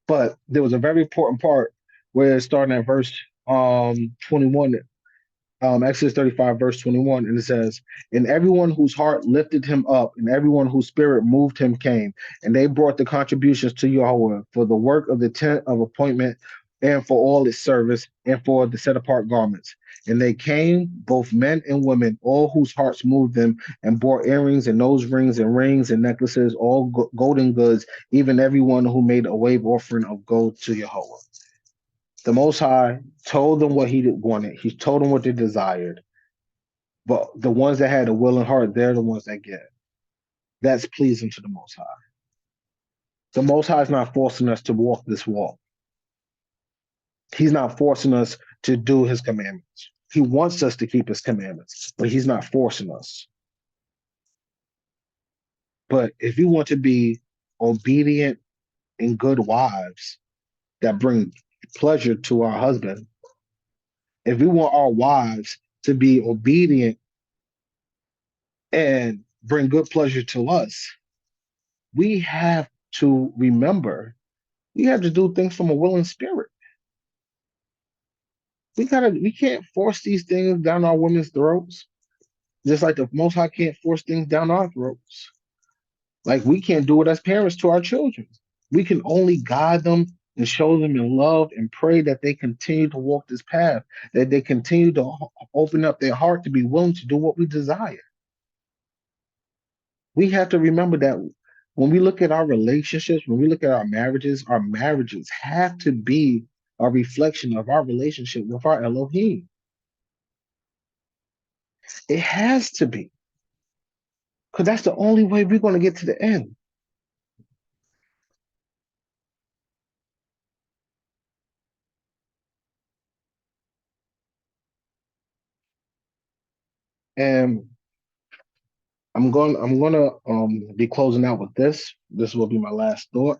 But there was a very important part where it's starting at verse 21, Exodus 35, verse 21, and it says, "And everyone whose heart lifted him up, and everyone whose spirit moved him came, and they brought the contributions to Yahweh for the work of the tent of appointment, and for all its service, and for the set apart garments. And they came, both men and women, all whose hearts moved them, and brought earrings and nose rings and rings and necklaces, all golden goods, even everyone who made a wave offering of gold to Yahweh." The Most High told them what he wanted. He told them what they desired. But the ones that had a willing heart, they're the ones that get. That's pleasing to the Most High. The Most High is not forcing us to walk this walk. He's not forcing us to do his commandments. He wants us to keep his commandments, but he's not forcing us. But if you want to be obedient and good wives that bring pleasure to our husband, if we want our wives to be obedient and bring good pleasure to us, we have to remember we have to do things from a willing spirit. We can't force these things down our women's throats, just like the Most High can't force things down our throats. Like we can't do it as parents to our children. We can only guide them and show them in love and pray that they continue to walk this path, that they continue to open up their heart to be willing to do what we desire. We have to remember that when we look at our relationships, when we look at our marriages have to be a reflection of our relationship with our Elohim. It has to be, because that's the only way we're going to get to the end. And I'm gonna be closing out with this. This will be my last thought,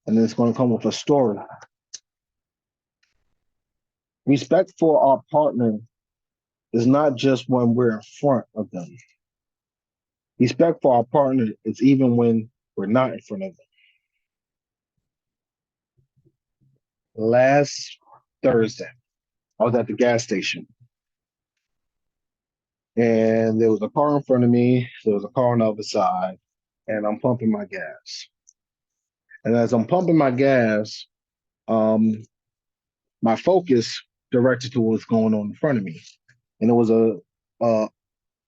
and then it's gonna come with a story. Respect for our partner is not just when we're in front of them. Respect for our partner is even when we're not in front of them. Last Thursday, I was at the gas station, and there was a car in front of me. There was a car on the other side, and I'm pumping my gas. And as I'm pumping my gas, um, my focus directed to what's going on in front of me, and it was a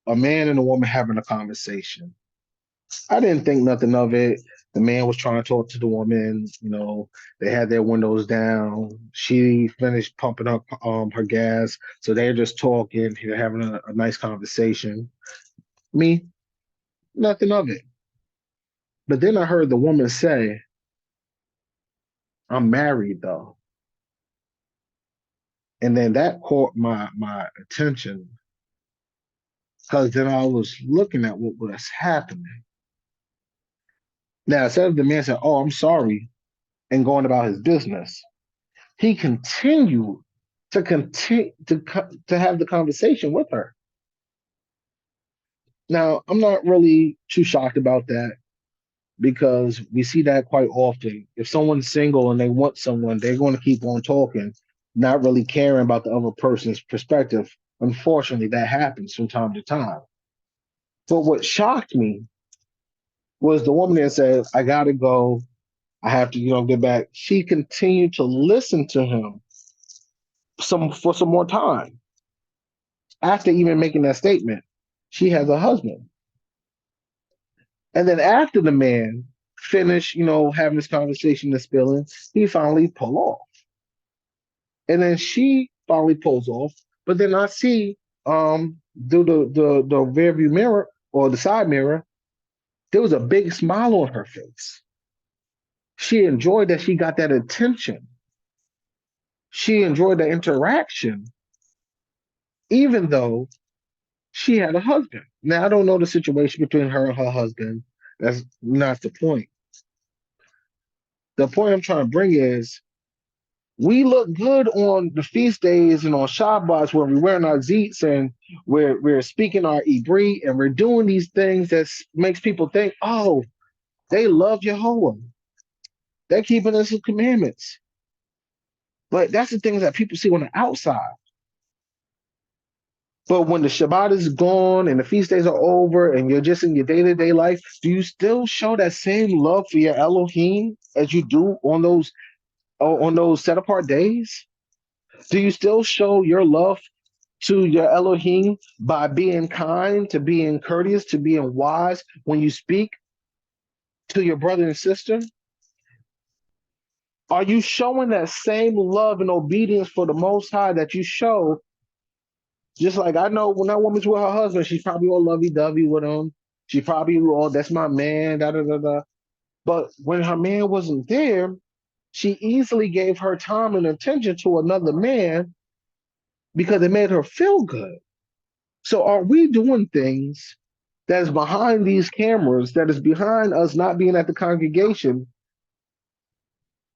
a man and a woman having a conversation. I didn't think nothing of it. The man was trying to talk to the woman. You know, they had their windows down. She finished pumping up her gas, so they're just talking. They're having a nice conversation. Me, nothing of it. But then I heard the woman say, "I'm married though," and then that caught my attention because then I was looking at what was happening. Now, instead of the man saying, "Oh, I'm sorry," and going about his business, he continued to have the conversation with her. Now, I'm not really too shocked about that because we see that quite often. If someone's single and they want someone, they're going to keep on talking, not really caring about the other person's perspective. Unfortunately, that happens from time to time. But what shocked me was the woman that said, "I gotta go. I have to, get back." She continued to listen to him for some more time after even making that statement. She has a husband. And then after the man finished, having this conversation and spilling, he finally pulled off. And then she finally pulls off. But then I see through the rear view mirror or the side mirror, there was a big smile on her face. She enjoyed that she got that attention. She enjoyed the interaction, even though she had a husband. Now I don't know the situation between her and her husband. That's not the point. The point I'm trying to bring is we look good on the feast days and on Shabbos when we're wearing our zeets and we're speaking our Ibri and we're doing these things that makes people think, oh, they love Jehovah. They're keeping us commandments. But that's the things that people see on the outside. But when the Shabbat is gone and the feast days are over and you're just in your day-to-day life, do you still show that same love for your Elohim as you do on those set apart days? Do you still show your love to your Elohim by being kind, to being courteous, to being wise when you speak to your brother and sister? Are you showing that same love and obedience for the Most High that you show? Just like I know when that woman's with her husband, she's probably all lovey-dovey with him. She probably, oh, that's my man, da da da da. But when her man wasn't there, she easily gave her time and attention to another man because it made her feel good. So are we doing things that is behind these cameras, that is behind us not being at the congregation,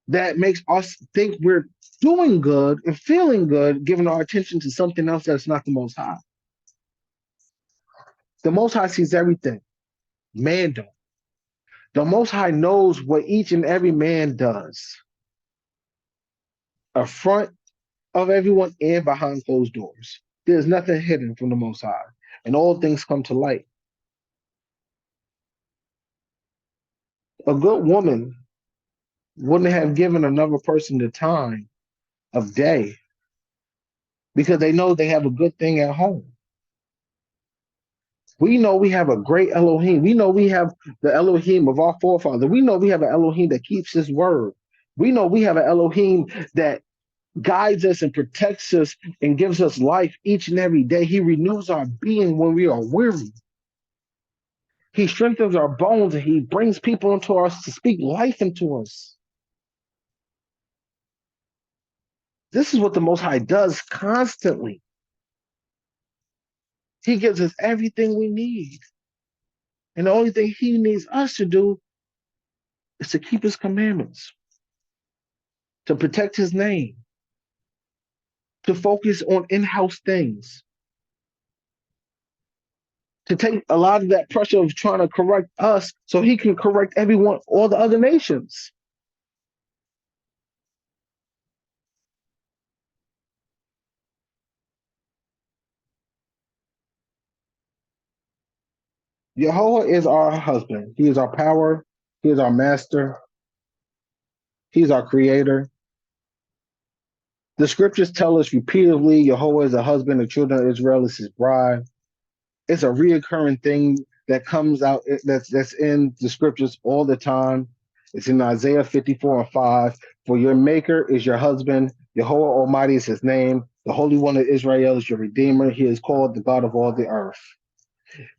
that makes us think we're doing good and feeling good, giving our attention to something else that's not the Most High? The Most High sees everything. Man don't. The Most High knows what each and every man does, in front of everyone and behind closed doors. There's nothing hidden from the Most High, and all things come to light. A good woman wouldn't have given another person the time of day because they know they have a good thing at home. We know we have a great Elohim. We know we have the Elohim of our forefathers. We know we have an Elohim that keeps his word. We know we have an Elohim that guides us and protects us and gives us life each and every day. He renews our being when we are weary. He strengthens our bones and he brings people into us to speak life into us. This is what the Most High does constantly. He gives us everything we need. And the only thing he needs us to do is to keep his commandments, to protect his name, to focus on in-house things, to take a lot of that pressure of trying to correct us so he can correct everyone, all the other nations. Jehovah is our husband. He is our power. He is our master. He's our creator. The scriptures tell us repeatedly Jehovah is the husband, the children of Israel is his bride. It's a reoccurring thing that comes out that's in the scriptures all the time. It's in Isaiah 54:5. For your maker is your husband, Jehovah Almighty is his name. The Holy One of Israel is your redeemer. He is called the God of all the earth.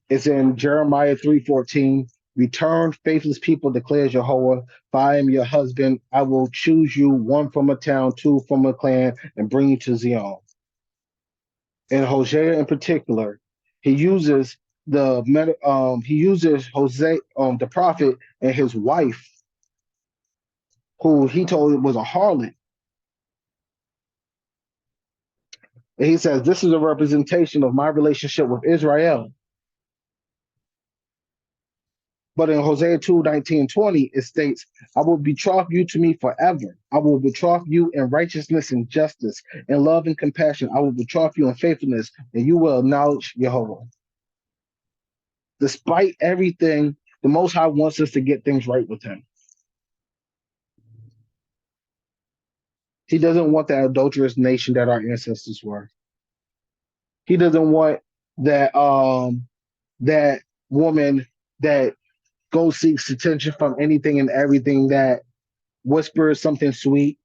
It's in Jeremiah 3:14. Return, faithless people, declares Jehovah. If I am your husband, I will choose you, one from a town, two from a clan, and bring you to Zion. In Hosea in particular, he uses Hosea, the prophet, and his wife, who he told was a harlot. And he says, this is a representation of my relationship with Israel. But in Hosea 2:19-20, it states, I will betroth you to me forever. I will betroth you in righteousness and justice, in love and compassion. I will betroth you in faithfulness, and you will acknowledge Jehovah. Despite everything, the Most High wants us to get things right with him. He doesn't want that adulterous nation that our ancestors were. He doesn't want that woman that goes seeks attention from anything and everything, that whispers something sweet.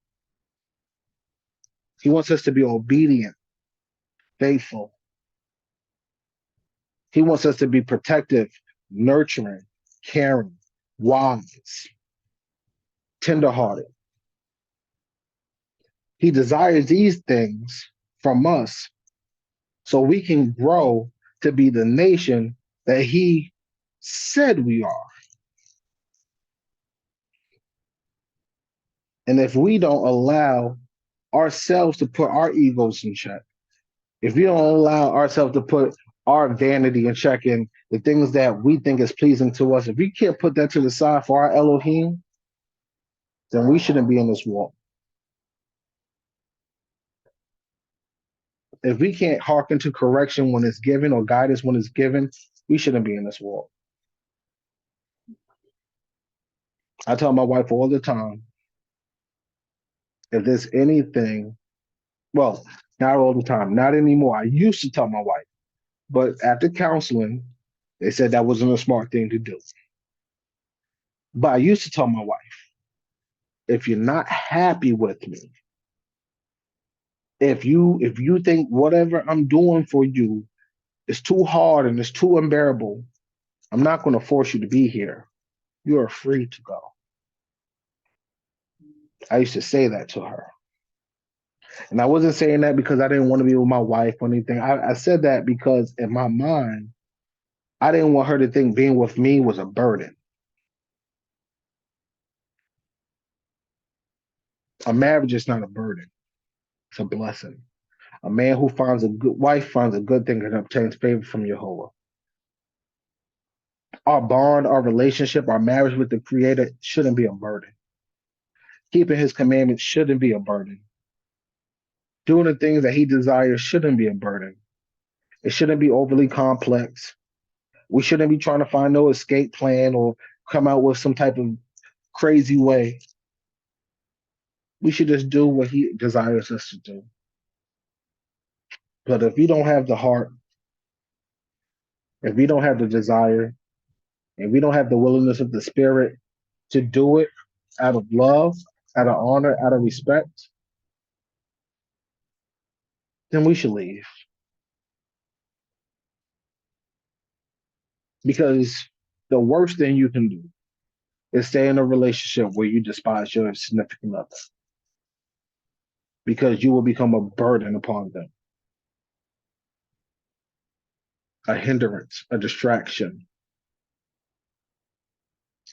He wants us to be obedient, faithful. He wants us to be protective, nurturing, caring, wise, tenderhearted. He desires these things from us so we can grow to be the nation that he said we are. And if we don't allow ourselves to put our egos in check, if we don't allow ourselves to put our vanity in check and the things that we think is pleasing to us, if we can't put that to the side for our Elohim, then we shouldn't be in this walk. If we can't hearken to correction when it's given or guidance when it's given, we shouldn't be in this walk. I tell my wife all the time, if there's anything, well, not all the time, not anymore. I used to tell my wife, but after counseling, they said that wasn't a smart thing to do. But I used to tell my wife, if you're not happy with me, if you think whatever I'm doing for you is too hard and it's too unbearable, I'm not going to force you to be here. You are free to go. I used to say that to her. And I wasn't saying that because I didn't want to be with my wife or anything. I said that because in my mind, I didn't want her to think being with me was a burden. A marriage is not a burden. It's a blessing. A man who finds a good wife finds a good thing and obtains favor from Jehovah. Our bond, our relationship, our marriage with the Creator shouldn't be a burden. Keeping his commandments shouldn't be a burden. Doing the things that he desires shouldn't be a burden. It shouldn't be overly complex. We shouldn't be trying to find no escape plan or come out with some type of crazy way. We should just do what he desires us to do. But if we don't have the heart, if we don't have the desire, and we don't have the willingness of the spirit to do it out of love, out of honor, out of respect, then we should leave. Because the worst thing you can do is stay in a relationship where you despise your significant other, because you will become a burden upon them. a hindrance, a distraction,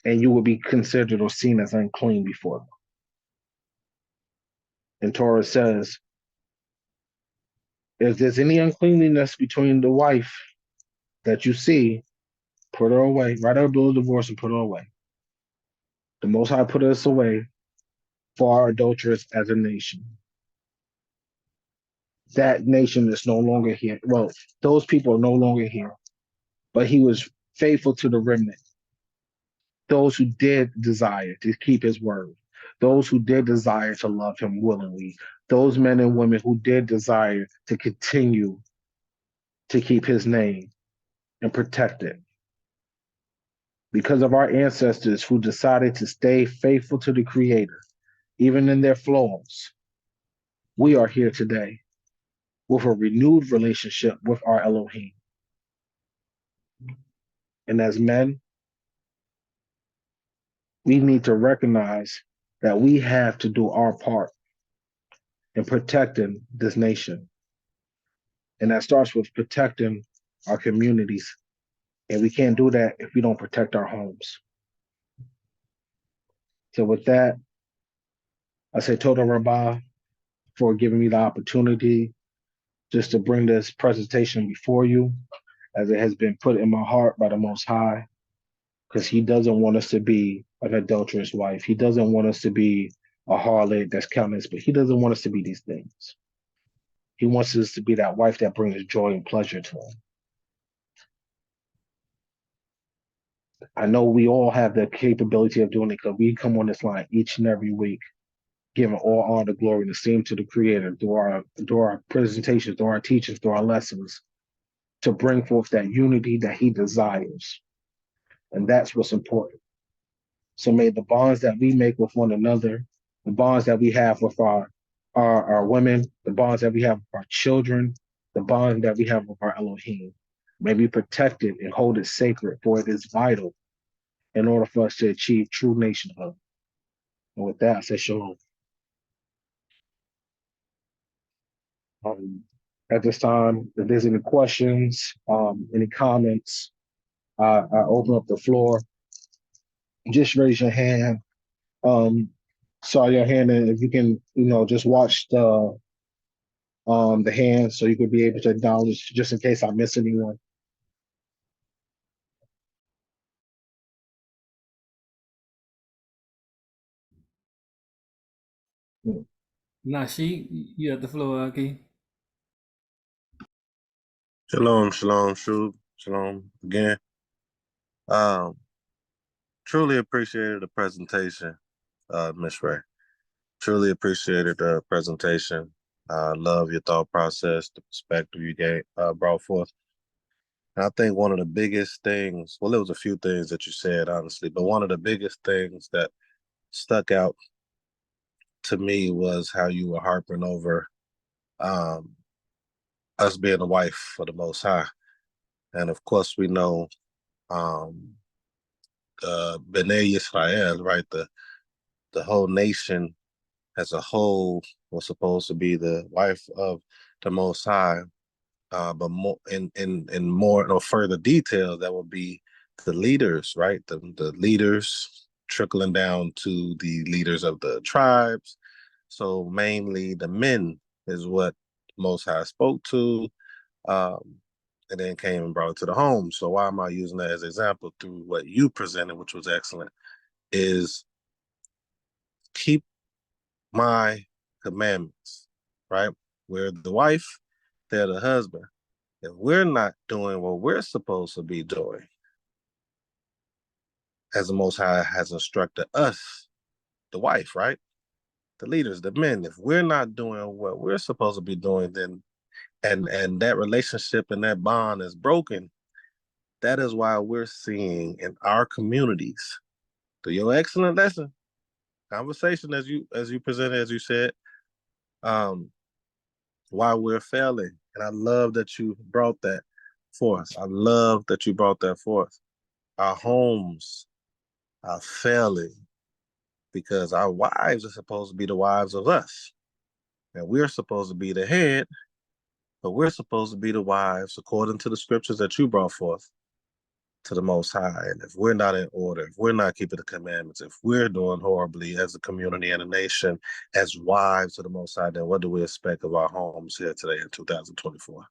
and you will be considered or seen as unclean before them. And Torah says, if there's any uncleanliness between the wife that you see, put her away. Write her a bill of divorce and put her away. The Most High put us away for our adulterers as a nation. That nation is no longer here. Well, those people are no longer here, but he was faithful to the remnant, those who did desire to keep his word, those who did desire to love him willingly, those men and women who did desire to continue to keep his name and protect it. Because of our ancestors who decided to stay faithful to the Creator, even in their flaws, we are here today with a renewed relationship with our Elohim. And as men, we need to recognize that we have to do our part in protecting this nation. And that starts with protecting our communities. And we can't do that if we don't protect our homes. So with that, I say Toda Rabbah for giving me the opportunity just to bring this presentation before you, as it has been put in my heart by the Most High, because he doesn't want us to be an adulterous wife. He doesn't want us to be a harlot that's countless, but he doesn't want us to be these things. He wants us to be that wife that brings joy and pleasure to him. I know we all have the capability of doing it because we come on this line each and every week, giving all honor, glory, and esteem to the Creator through our presentations, through our teachings, through our lessons, to bring forth that unity that he desires. And that's what's important. So may the bonds that we make with one another, the bonds that we have with our women, the bonds that we have with our children, the bond that we have with our Elohim, may we protect it and hold it sacred, for it is vital in order for us to achieve true nationhood. And with that, I say shalom. At this time, if there's any questions, any comments, I open up the floor. Just raise your hand. Saw your hand, and if you can, just watch the hand so you could be able to acknowledge, just in case I miss anyone. Nashi, you have the floor, Aki. Shalom, shalom, shalom again. Truly appreciated the presentation, Ms. Ray. Truly appreciated the presentation. Love your thought process, the perspective you brought forth. And I think one of the biggest things, well, there was a few things that you said, honestly, but one of the biggest things that stuck out to me was how you were harping over us being a wife for the Most High. And of course, we know B'nai Yisrael, right? The whole nation as a whole was supposed to be the wife of the Most High. But more in more or further detail, that would be the leaders, right? The leaders trickling down to the leaders of the tribes. So mainly the men is what Most High spoke to, and then came and brought it to the home. So why am I using that as an example through what you presented, which was excellent, is keep my commandments, right? We're the wife, they're the husband. If we're not doing what we're supposed to be doing, as the Most High has instructed us, the wife, right? The leaders, the men, if we're not doing what we're supposed to be doing, then and that relationship and that bond is broken, that is why we're seeing in our communities, through your excellent lesson, conversation as you presented, as you said, why we're failing. And I love that you brought that forth. I love that you brought that forth. Our homes are failing because our wives are supposed to be the wives of us. And we're supposed to be the head, But we're supposed to be the wives according to the scriptures that you brought forth to the Most High. And if we're not in order, if we're not keeping the commandments, if we're doing horribly as a community and a nation, as wives of the Most High, then what do we expect of our homes here today in 2024?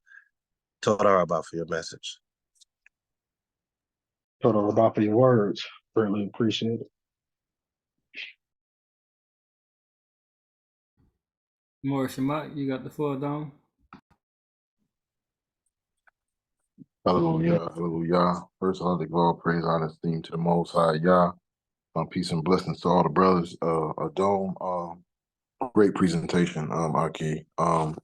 Torah about for your message. Total about for your words. Greatly appreciate it. More Shemot, you got the floor down. Hallelujah, hallelujah. First, I'd like to give all praise, honor, and esteem to the Most High, Yah. Peace and blessings to all the brothers. Adon, great presentation, Aki. And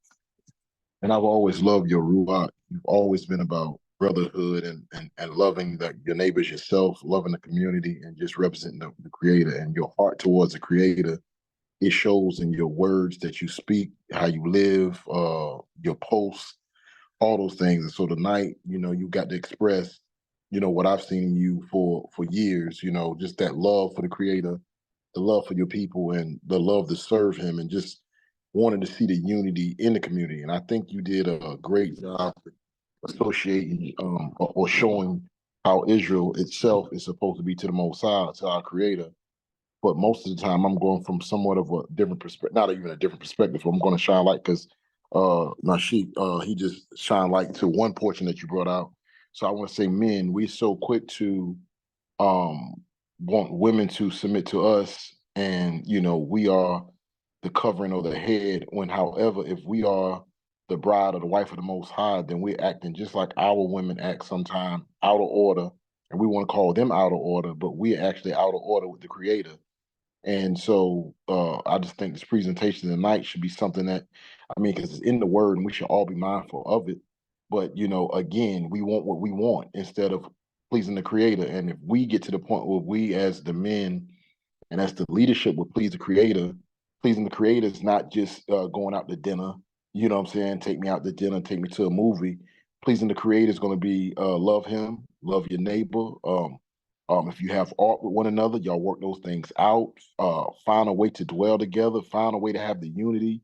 I've always loved your ruach. You've always been about brotherhood and loving your neighbors, yourself, loving the community, and just representing the Creator and your heart towards the Creator. It shows in your words that you speak, how you live, your posts, all those things. And so tonight, you got to express, what I've seen in you for years, just that love for the Creator, the love for your people, and the love to serve him, and just wanted to see the unity in the community. And I think you did a great job associating or showing how Israel itself is supposed to be to the Most High, to our Creator. But most of the time, I'm going from somewhat of a different perspective, not even a different perspective. I'm going to shine light because Nasheed, he just shined light to one portion that you brought out. So I want to say, men, we're so quick to want women to submit to us, and we are the covering of the head. When, however, if we are the bride or the wife of the Most High, then we're acting just like our women act sometimes, out of order, and we want to call them out of order, but we're actually out of order with the Creator. And so I just think this presentation tonight should be something that, because it's in the word and we should all be mindful of it. But, again, we want what we want instead of pleasing the Creator. And if we get to the point where we as the men and as the leadership would please the Creator, pleasing the Creator is not just going out to dinner, you know what I'm saying? Take me out to dinner, take me to a movie. Pleasing the Creator is going to be love him, love your neighbor, if you have art with one another, y'all work those things out. Find a way to dwell together. Find a way to have the unity.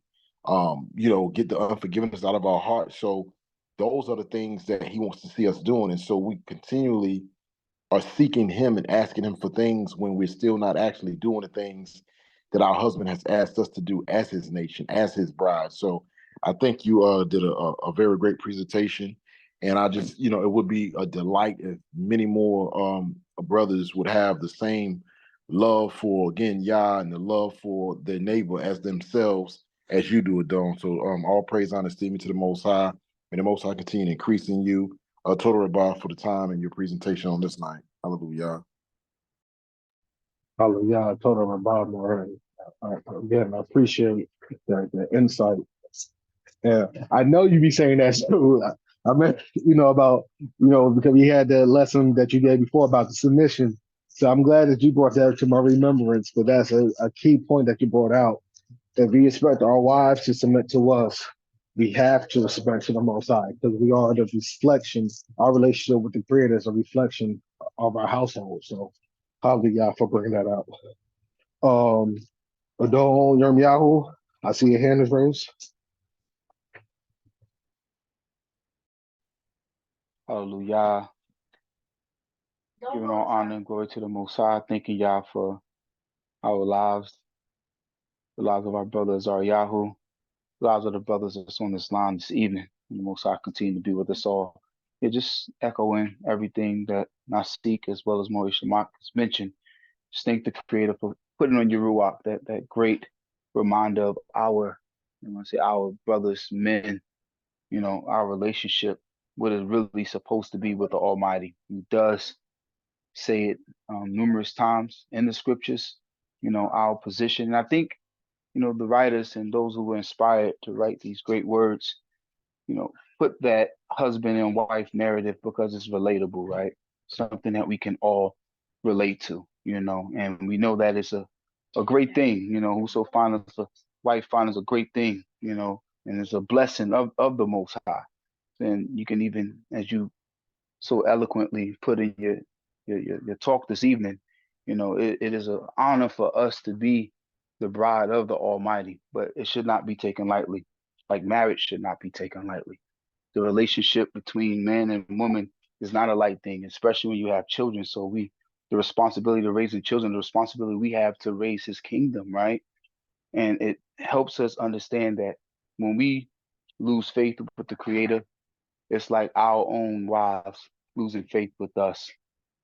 Get the unforgiveness out of our hearts. So those are the things that he wants to see us doing. And so we continually are seeking him and asking him for things when we're still not actually doing the things that our husband has asked us to do as his nation, as his bride. So I think you did a very great presentation. And I just, it would be a delight if many more brothers would have the same love for, again, Yah, and the love for their neighbor as themselves as you do, Adon. So all praise, honor, esteem to the Most High. May the Most High continue increasing you. Total Rabah for the time and your presentation on this night. Hallelujah. Hallelujah. Total about again, I appreciate the insight. Yeah, I know you be saying that too. I meant, about, because we had the lesson that you gave before about the submission. So I'm glad that you brought that to my remembrance, but that's a key point that you brought out. If we expect our wives to submit to us, we have to submit to the Most High, because we are the reflection. Our relationship with the Creator is a reflection of our household. So, hallelujah for bringing that out. Adon AzarYahu, I see your hand is raised. Hallelujah. Giving all honor and glory to the Most High. Thanking Yah for our lives, the lives of our brother AzarYahu, the lives of the brothers that's on this line this evening. And the Most High continue to be with us all. Just echoing everything that Nasik as well as Maurice Shamak has mentioned. Just thank the Creator for putting on your ruach that great reminder of our brothers, men, our relationship, what is really supposed to be with the Almighty. He does say it numerous times in the scriptures, our position. And I think, the writers and those who were inspired to write these great words, put that husband and wife narrative because it's relatable, right? Something that we can all relate to, and we know that it's a great thing, whoso findeth a wife findeth a great thing, and it's a blessing of the Most High. And you can even, as you so eloquently put in your talk this evening, it is an honor for us to be the bride of the Almighty, but it should not be taken lightly, like marriage should not be taken lightly. the relationship between man and woman is not a light thing, especially when you have children. So the responsibility to raising children, the responsibility we have to raise his kingdom, right? And it helps us understand that when we lose faith with the creator, it's like our own wives losing faith with us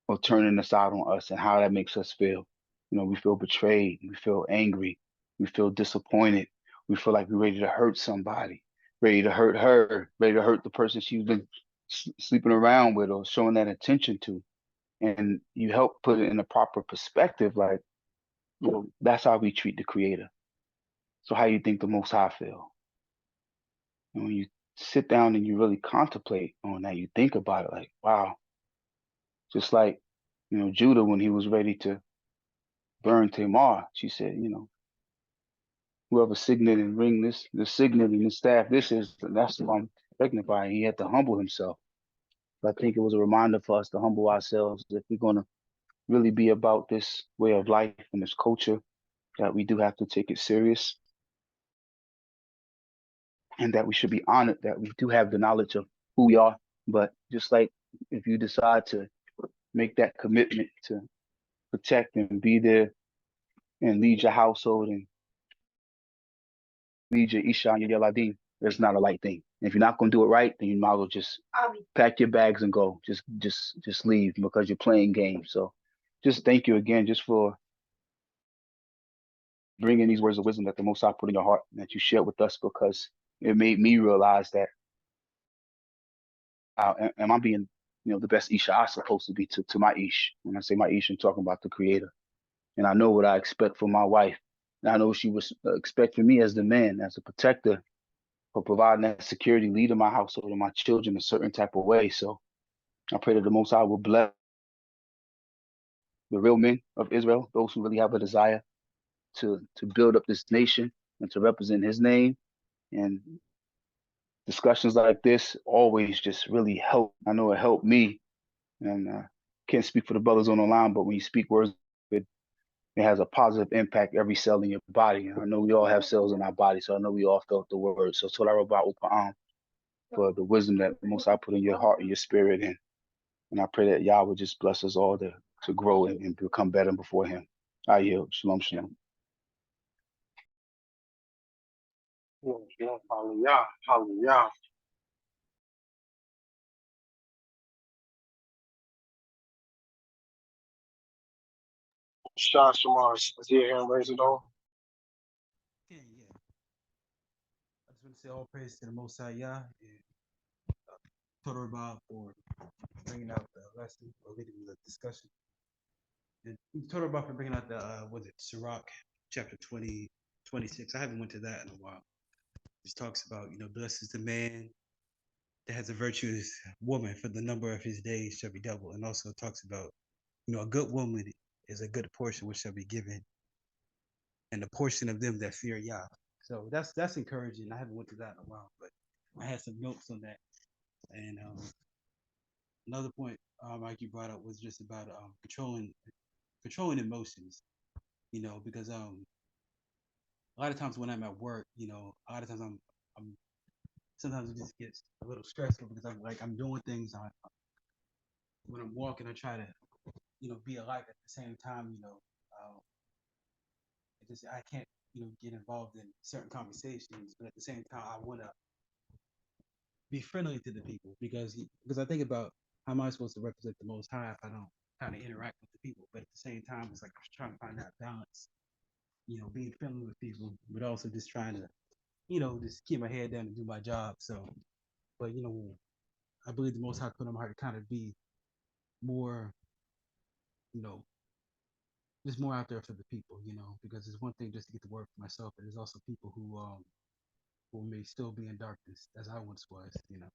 or turning aside on us, and how that makes us feel. You know, we feel betrayed, we feel angry, we feel disappointed, we feel like we're ready to hurt somebody, ready to hurt her, ready to hurt the person she's been sleeping around with or showing that attention to. And you help put it in a proper perspective, like, well, that's how we treat the creator. So how you think the Most High feel? And when you sit down and you really contemplate on that, you think about it like, wow, just like, you know, Judah, when he was ready to burn Tamar, she said, you know, whoever signet and ring this, the signet and the staff, that's what I'm pregnant by. He had to humble himself. But I think it was a reminder for us to humble ourselves if we're going to really be about this way of life and this culture, that we do have to take it serious, and that we should be honored that we do have the knowledge of who we are. But just like if you decide to make that commitment to protect and be there and lead your household and lead your Isha and your Yaladim, it's not a light thing. And if you're not gonna do it right, then you might as well just pack your bags and go. Just leave, because you're playing games. So just thank you again just for bringing these words of wisdom that the Most High put in your heart and that you shared with us, because it made me realize that am I being, you know, the best Isha I'm supposed to be to my Ish. When I say my Ish, I'm talking about the Creator. And I know what I expect from my wife. And I know she was expecting me as the man, as a protector, for providing that security, leading my household and my children a certain type of way. So I pray that the Most High will bless the real men of Israel, those who really have a desire to build up this nation and to represent His name. And discussions like this always just really help. I know it helped me, and can't speak for the brothers on the line, but when you speak words, it has a positive impact every cell in your body. And I know we all have cells in our body, so I know we all felt the word. So Tola Rabba Upa'am, for the wisdom that the Most High put in your heart and your spirit. And I pray that Yah would just bless us all to grow and become better before Him. I yield. Shalom, shalom. Yeah, hallelujah, hallelujah. Shots from us. Let's hear him raise it on. Yeah. I just want to say all praise to the Most High Yah and Total Bob for bringing out the lesson or leading the discussion. And Total Bob for bringing out the, Sirach chapter 20, 26. I haven't went to that in a while. It talks about, you know, blessed is the man that has a virtuous woman, for the number of his days shall be doubled. And also talks about, you know, a good woman is a good portion which shall be given, and the portion of them that fear Yah. So that's encouraging. I haven't went to that in a while, but I had some notes on that. And another point Mike you brought up was just about controlling emotions. You know, because a lot of times when I'm at work, you know, a lot of times I'm sometimes it just gets a little stressful because I'm doing things when I'm walking. I try to, you know, be alike at the same time. You know, I can't, you know, get involved in certain conversations, but at the same time I want to be friendly to the people, because I think about how am I supposed to represent the Most High if I don't kind of interact with the people. But at the same time, it's like I'm trying to find that balance, you know, being friendly with people, but also just trying to, you know, just keep my head down and do my job. So, but you know, I believe the Most High put on my heart to kind of be more, you know, just more out there for the people, you know, because it's one thing just to get the word for myself, but there's also people who may still be in darkness as I once was, you know.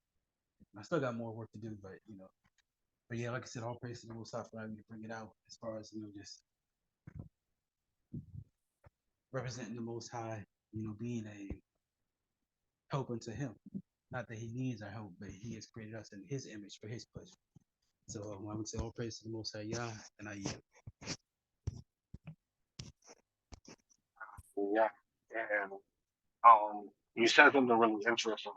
And I still got more work to do, but you know. But yeah, like I said, all praise to the Most High for allowing me to bring it out as far as, you know, just representing the Most High, you know, being a help unto Him. Not that He needs our help, but He has created us in His image for His pleasure. So I would say all praise to the Most High Yah, and I yield. Yeah. And you said something really interesting.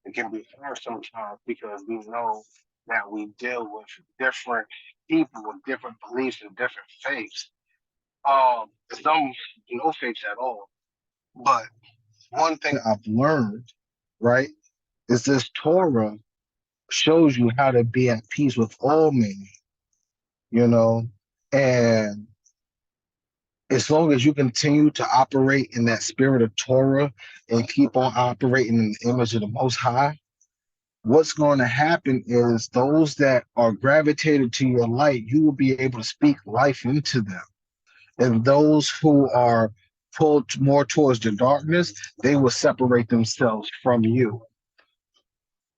It can be hard sometimes because we know that we deal with different people with different beliefs and different faiths. Some no faiths at all. But one thing I've learned, right, is this Torah shows you how to be at peace with all men, you know, and as long as you continue to operate in that spirit of Torah and keep on operating in the image of the Most High, what's going to happen is those that are gravitated to your light, you will be able to speak life into them. And those who are pulled more towards the darkness, they will separate themselves from you.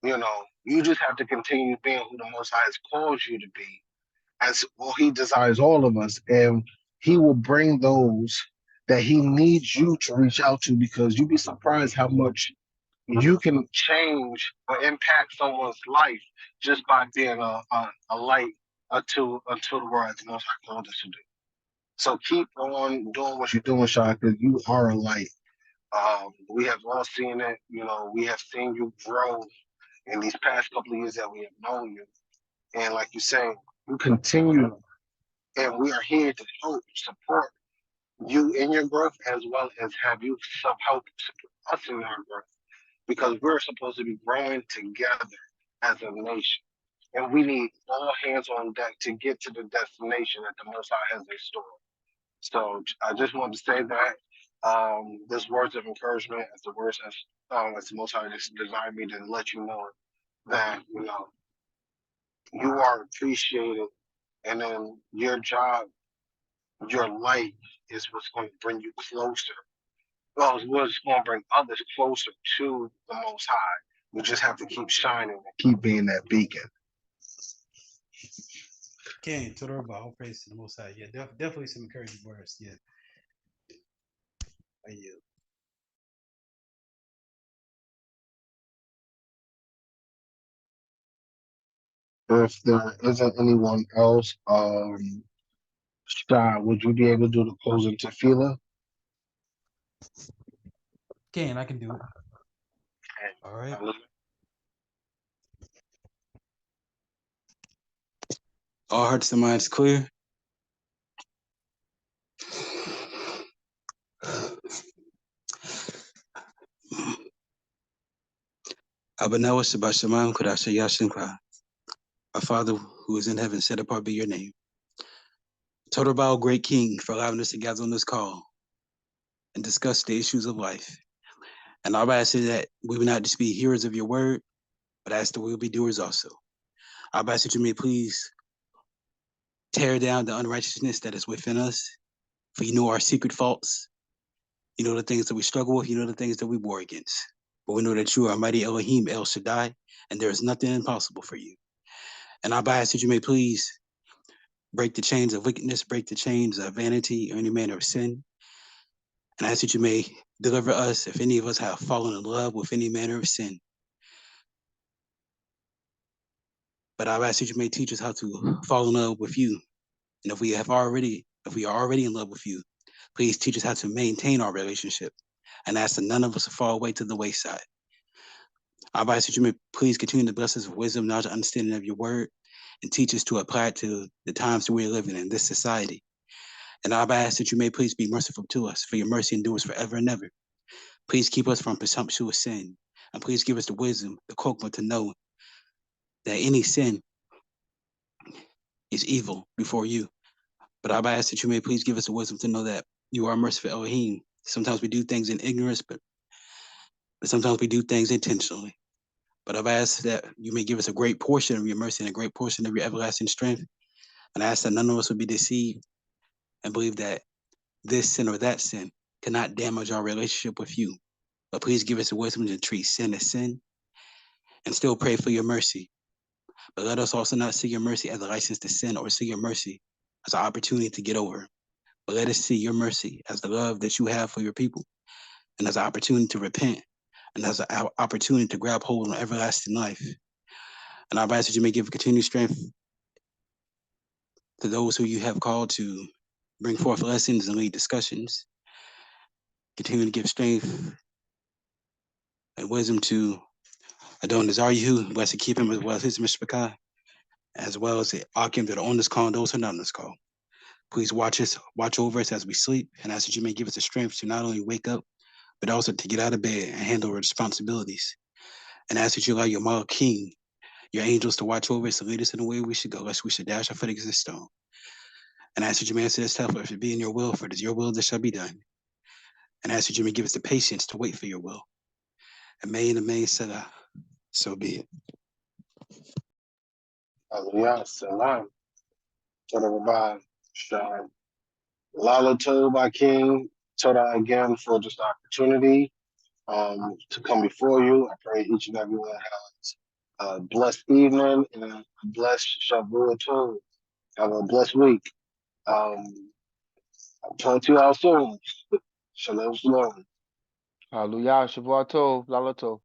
You know, you just have to continue being who the Most High has called you to be, as well. He desires all of us, and He will bring those that He needs you to reach out to, because you'd be surprised how much you can change or impact someone's life just by being a light unto the world, as the Most High called us to do. So keep on doing what you're doing, Shah, because you are a light. We have all seen it. You know, we have seen you grow in these past couple of years that we have known you. And like you say, you continue, and we are here to help support you in your growth, as well as have you help support us in our growth, because we're supposed to be growing together as a nation. And we need all hands on deck to get to the destination that the Most High has in store. So I just wanted to say that this words of encouragement, as the words as the Most High just designed me to let you know that, you know, you are appreciated, and then your job, your light is what's going to bring you closer. Well, it's what's going to bring others closer to the Most High. We just have to keep shining and keep being that beacon. King, to the Rabbi, all praise to the Most High. Yeah, definitely some encouraging words. Yeah. I yield. If there isn't anyone else, Shah, would you be able to do the closing tefillah? King, I can do it. All right. All hearts and minds clear. Abanawa Shabbat Shemaim Kodasha Yashinkwa. Our Father who is in heaven, set apart be your name. Total bow, great King, for allowing us to gather on this call and discuss the issues of life. And I ask that we will not just be hearers of your word, but I ask that we will be doers also. I ask that you may please tear down the unrighteousness that is within us, for you know our secret faults. You know the things that we struggle with. You know the things that we war against. But we know that you are mighty Elohim El Shaddai, and there is nothing impossible for you. And I ask that you may please break the chains of wickedness, break the chains of vanity, or any manner of sin. And I ask that you may deliver us if any of us have fallen in love with any manner of sin. But I ask that you may teach us how to fall in love with you. And if we are already in love with you, please teach us how to maintain our relationship. And ask that none of us fall away to the wayside. I ask that you may please continue to bless us with wisdom, knowledge, understanding of your word, and teach us to apply it to the times that we're living in this society. And I ask that you may please be merciful to us, for your mercy endures forever and ever. Please keep us from presumptuous sin, and please give us the wisdom, the kokma, to know that any sin is evil before you. But I ask that you may please give us the wisdom to know that you are merciful Elohim. Sometimes we do things in ignorance, but sometimes we do things intentionally. But I've asked that you may give us a great portion of your mercy and a great portion of your everlasting strength. And I ask that none of us would be deceived and believe that this sin or that sin cannot damage our relationship with you. But please give us the wisdom to treat sin as sin and still pray for your mercy. But let us also not see your mercy as a license to sin, or see your mercy as an opportunity to get over. But let us see your mercy as the love that you have for your people, and as an opportunity to repent, and as an opportunity to grab hold on everlasting life. And I ask that you may give continued strength to those who you have called to bring forth lessons and lead discussions. Continue to give strength and wisdom to Adon AzarYahu, bless and keep him as well as his mishpachah, as well as the Akim that are on this call and those who are not on this call. Please watch over us as we sleep, and ask that you may give us the strength to not only wake up, but also to get out of bed and handle our responsibilities. And ask that you allow your Mal King, your angels, to watch over us and lead us in the way we should go, lest we should dash our foot against the stone. And ask that you may answer this tough, if it be in your will, for it is your will that shall be done. And ask that you may give us the patience to wait for your will. And may in the main Salah, so be it. Hallelujah. Salam. Toda Shalom. Lala told my king, Toda again for just the opportunity to come before you. I pray each and every one has a blessed evening and a blessed Shavua too. Have a blessed week. I'll talk to you all soon. Shalom, shalom. Hallelujah. Shavua tov, lala tov.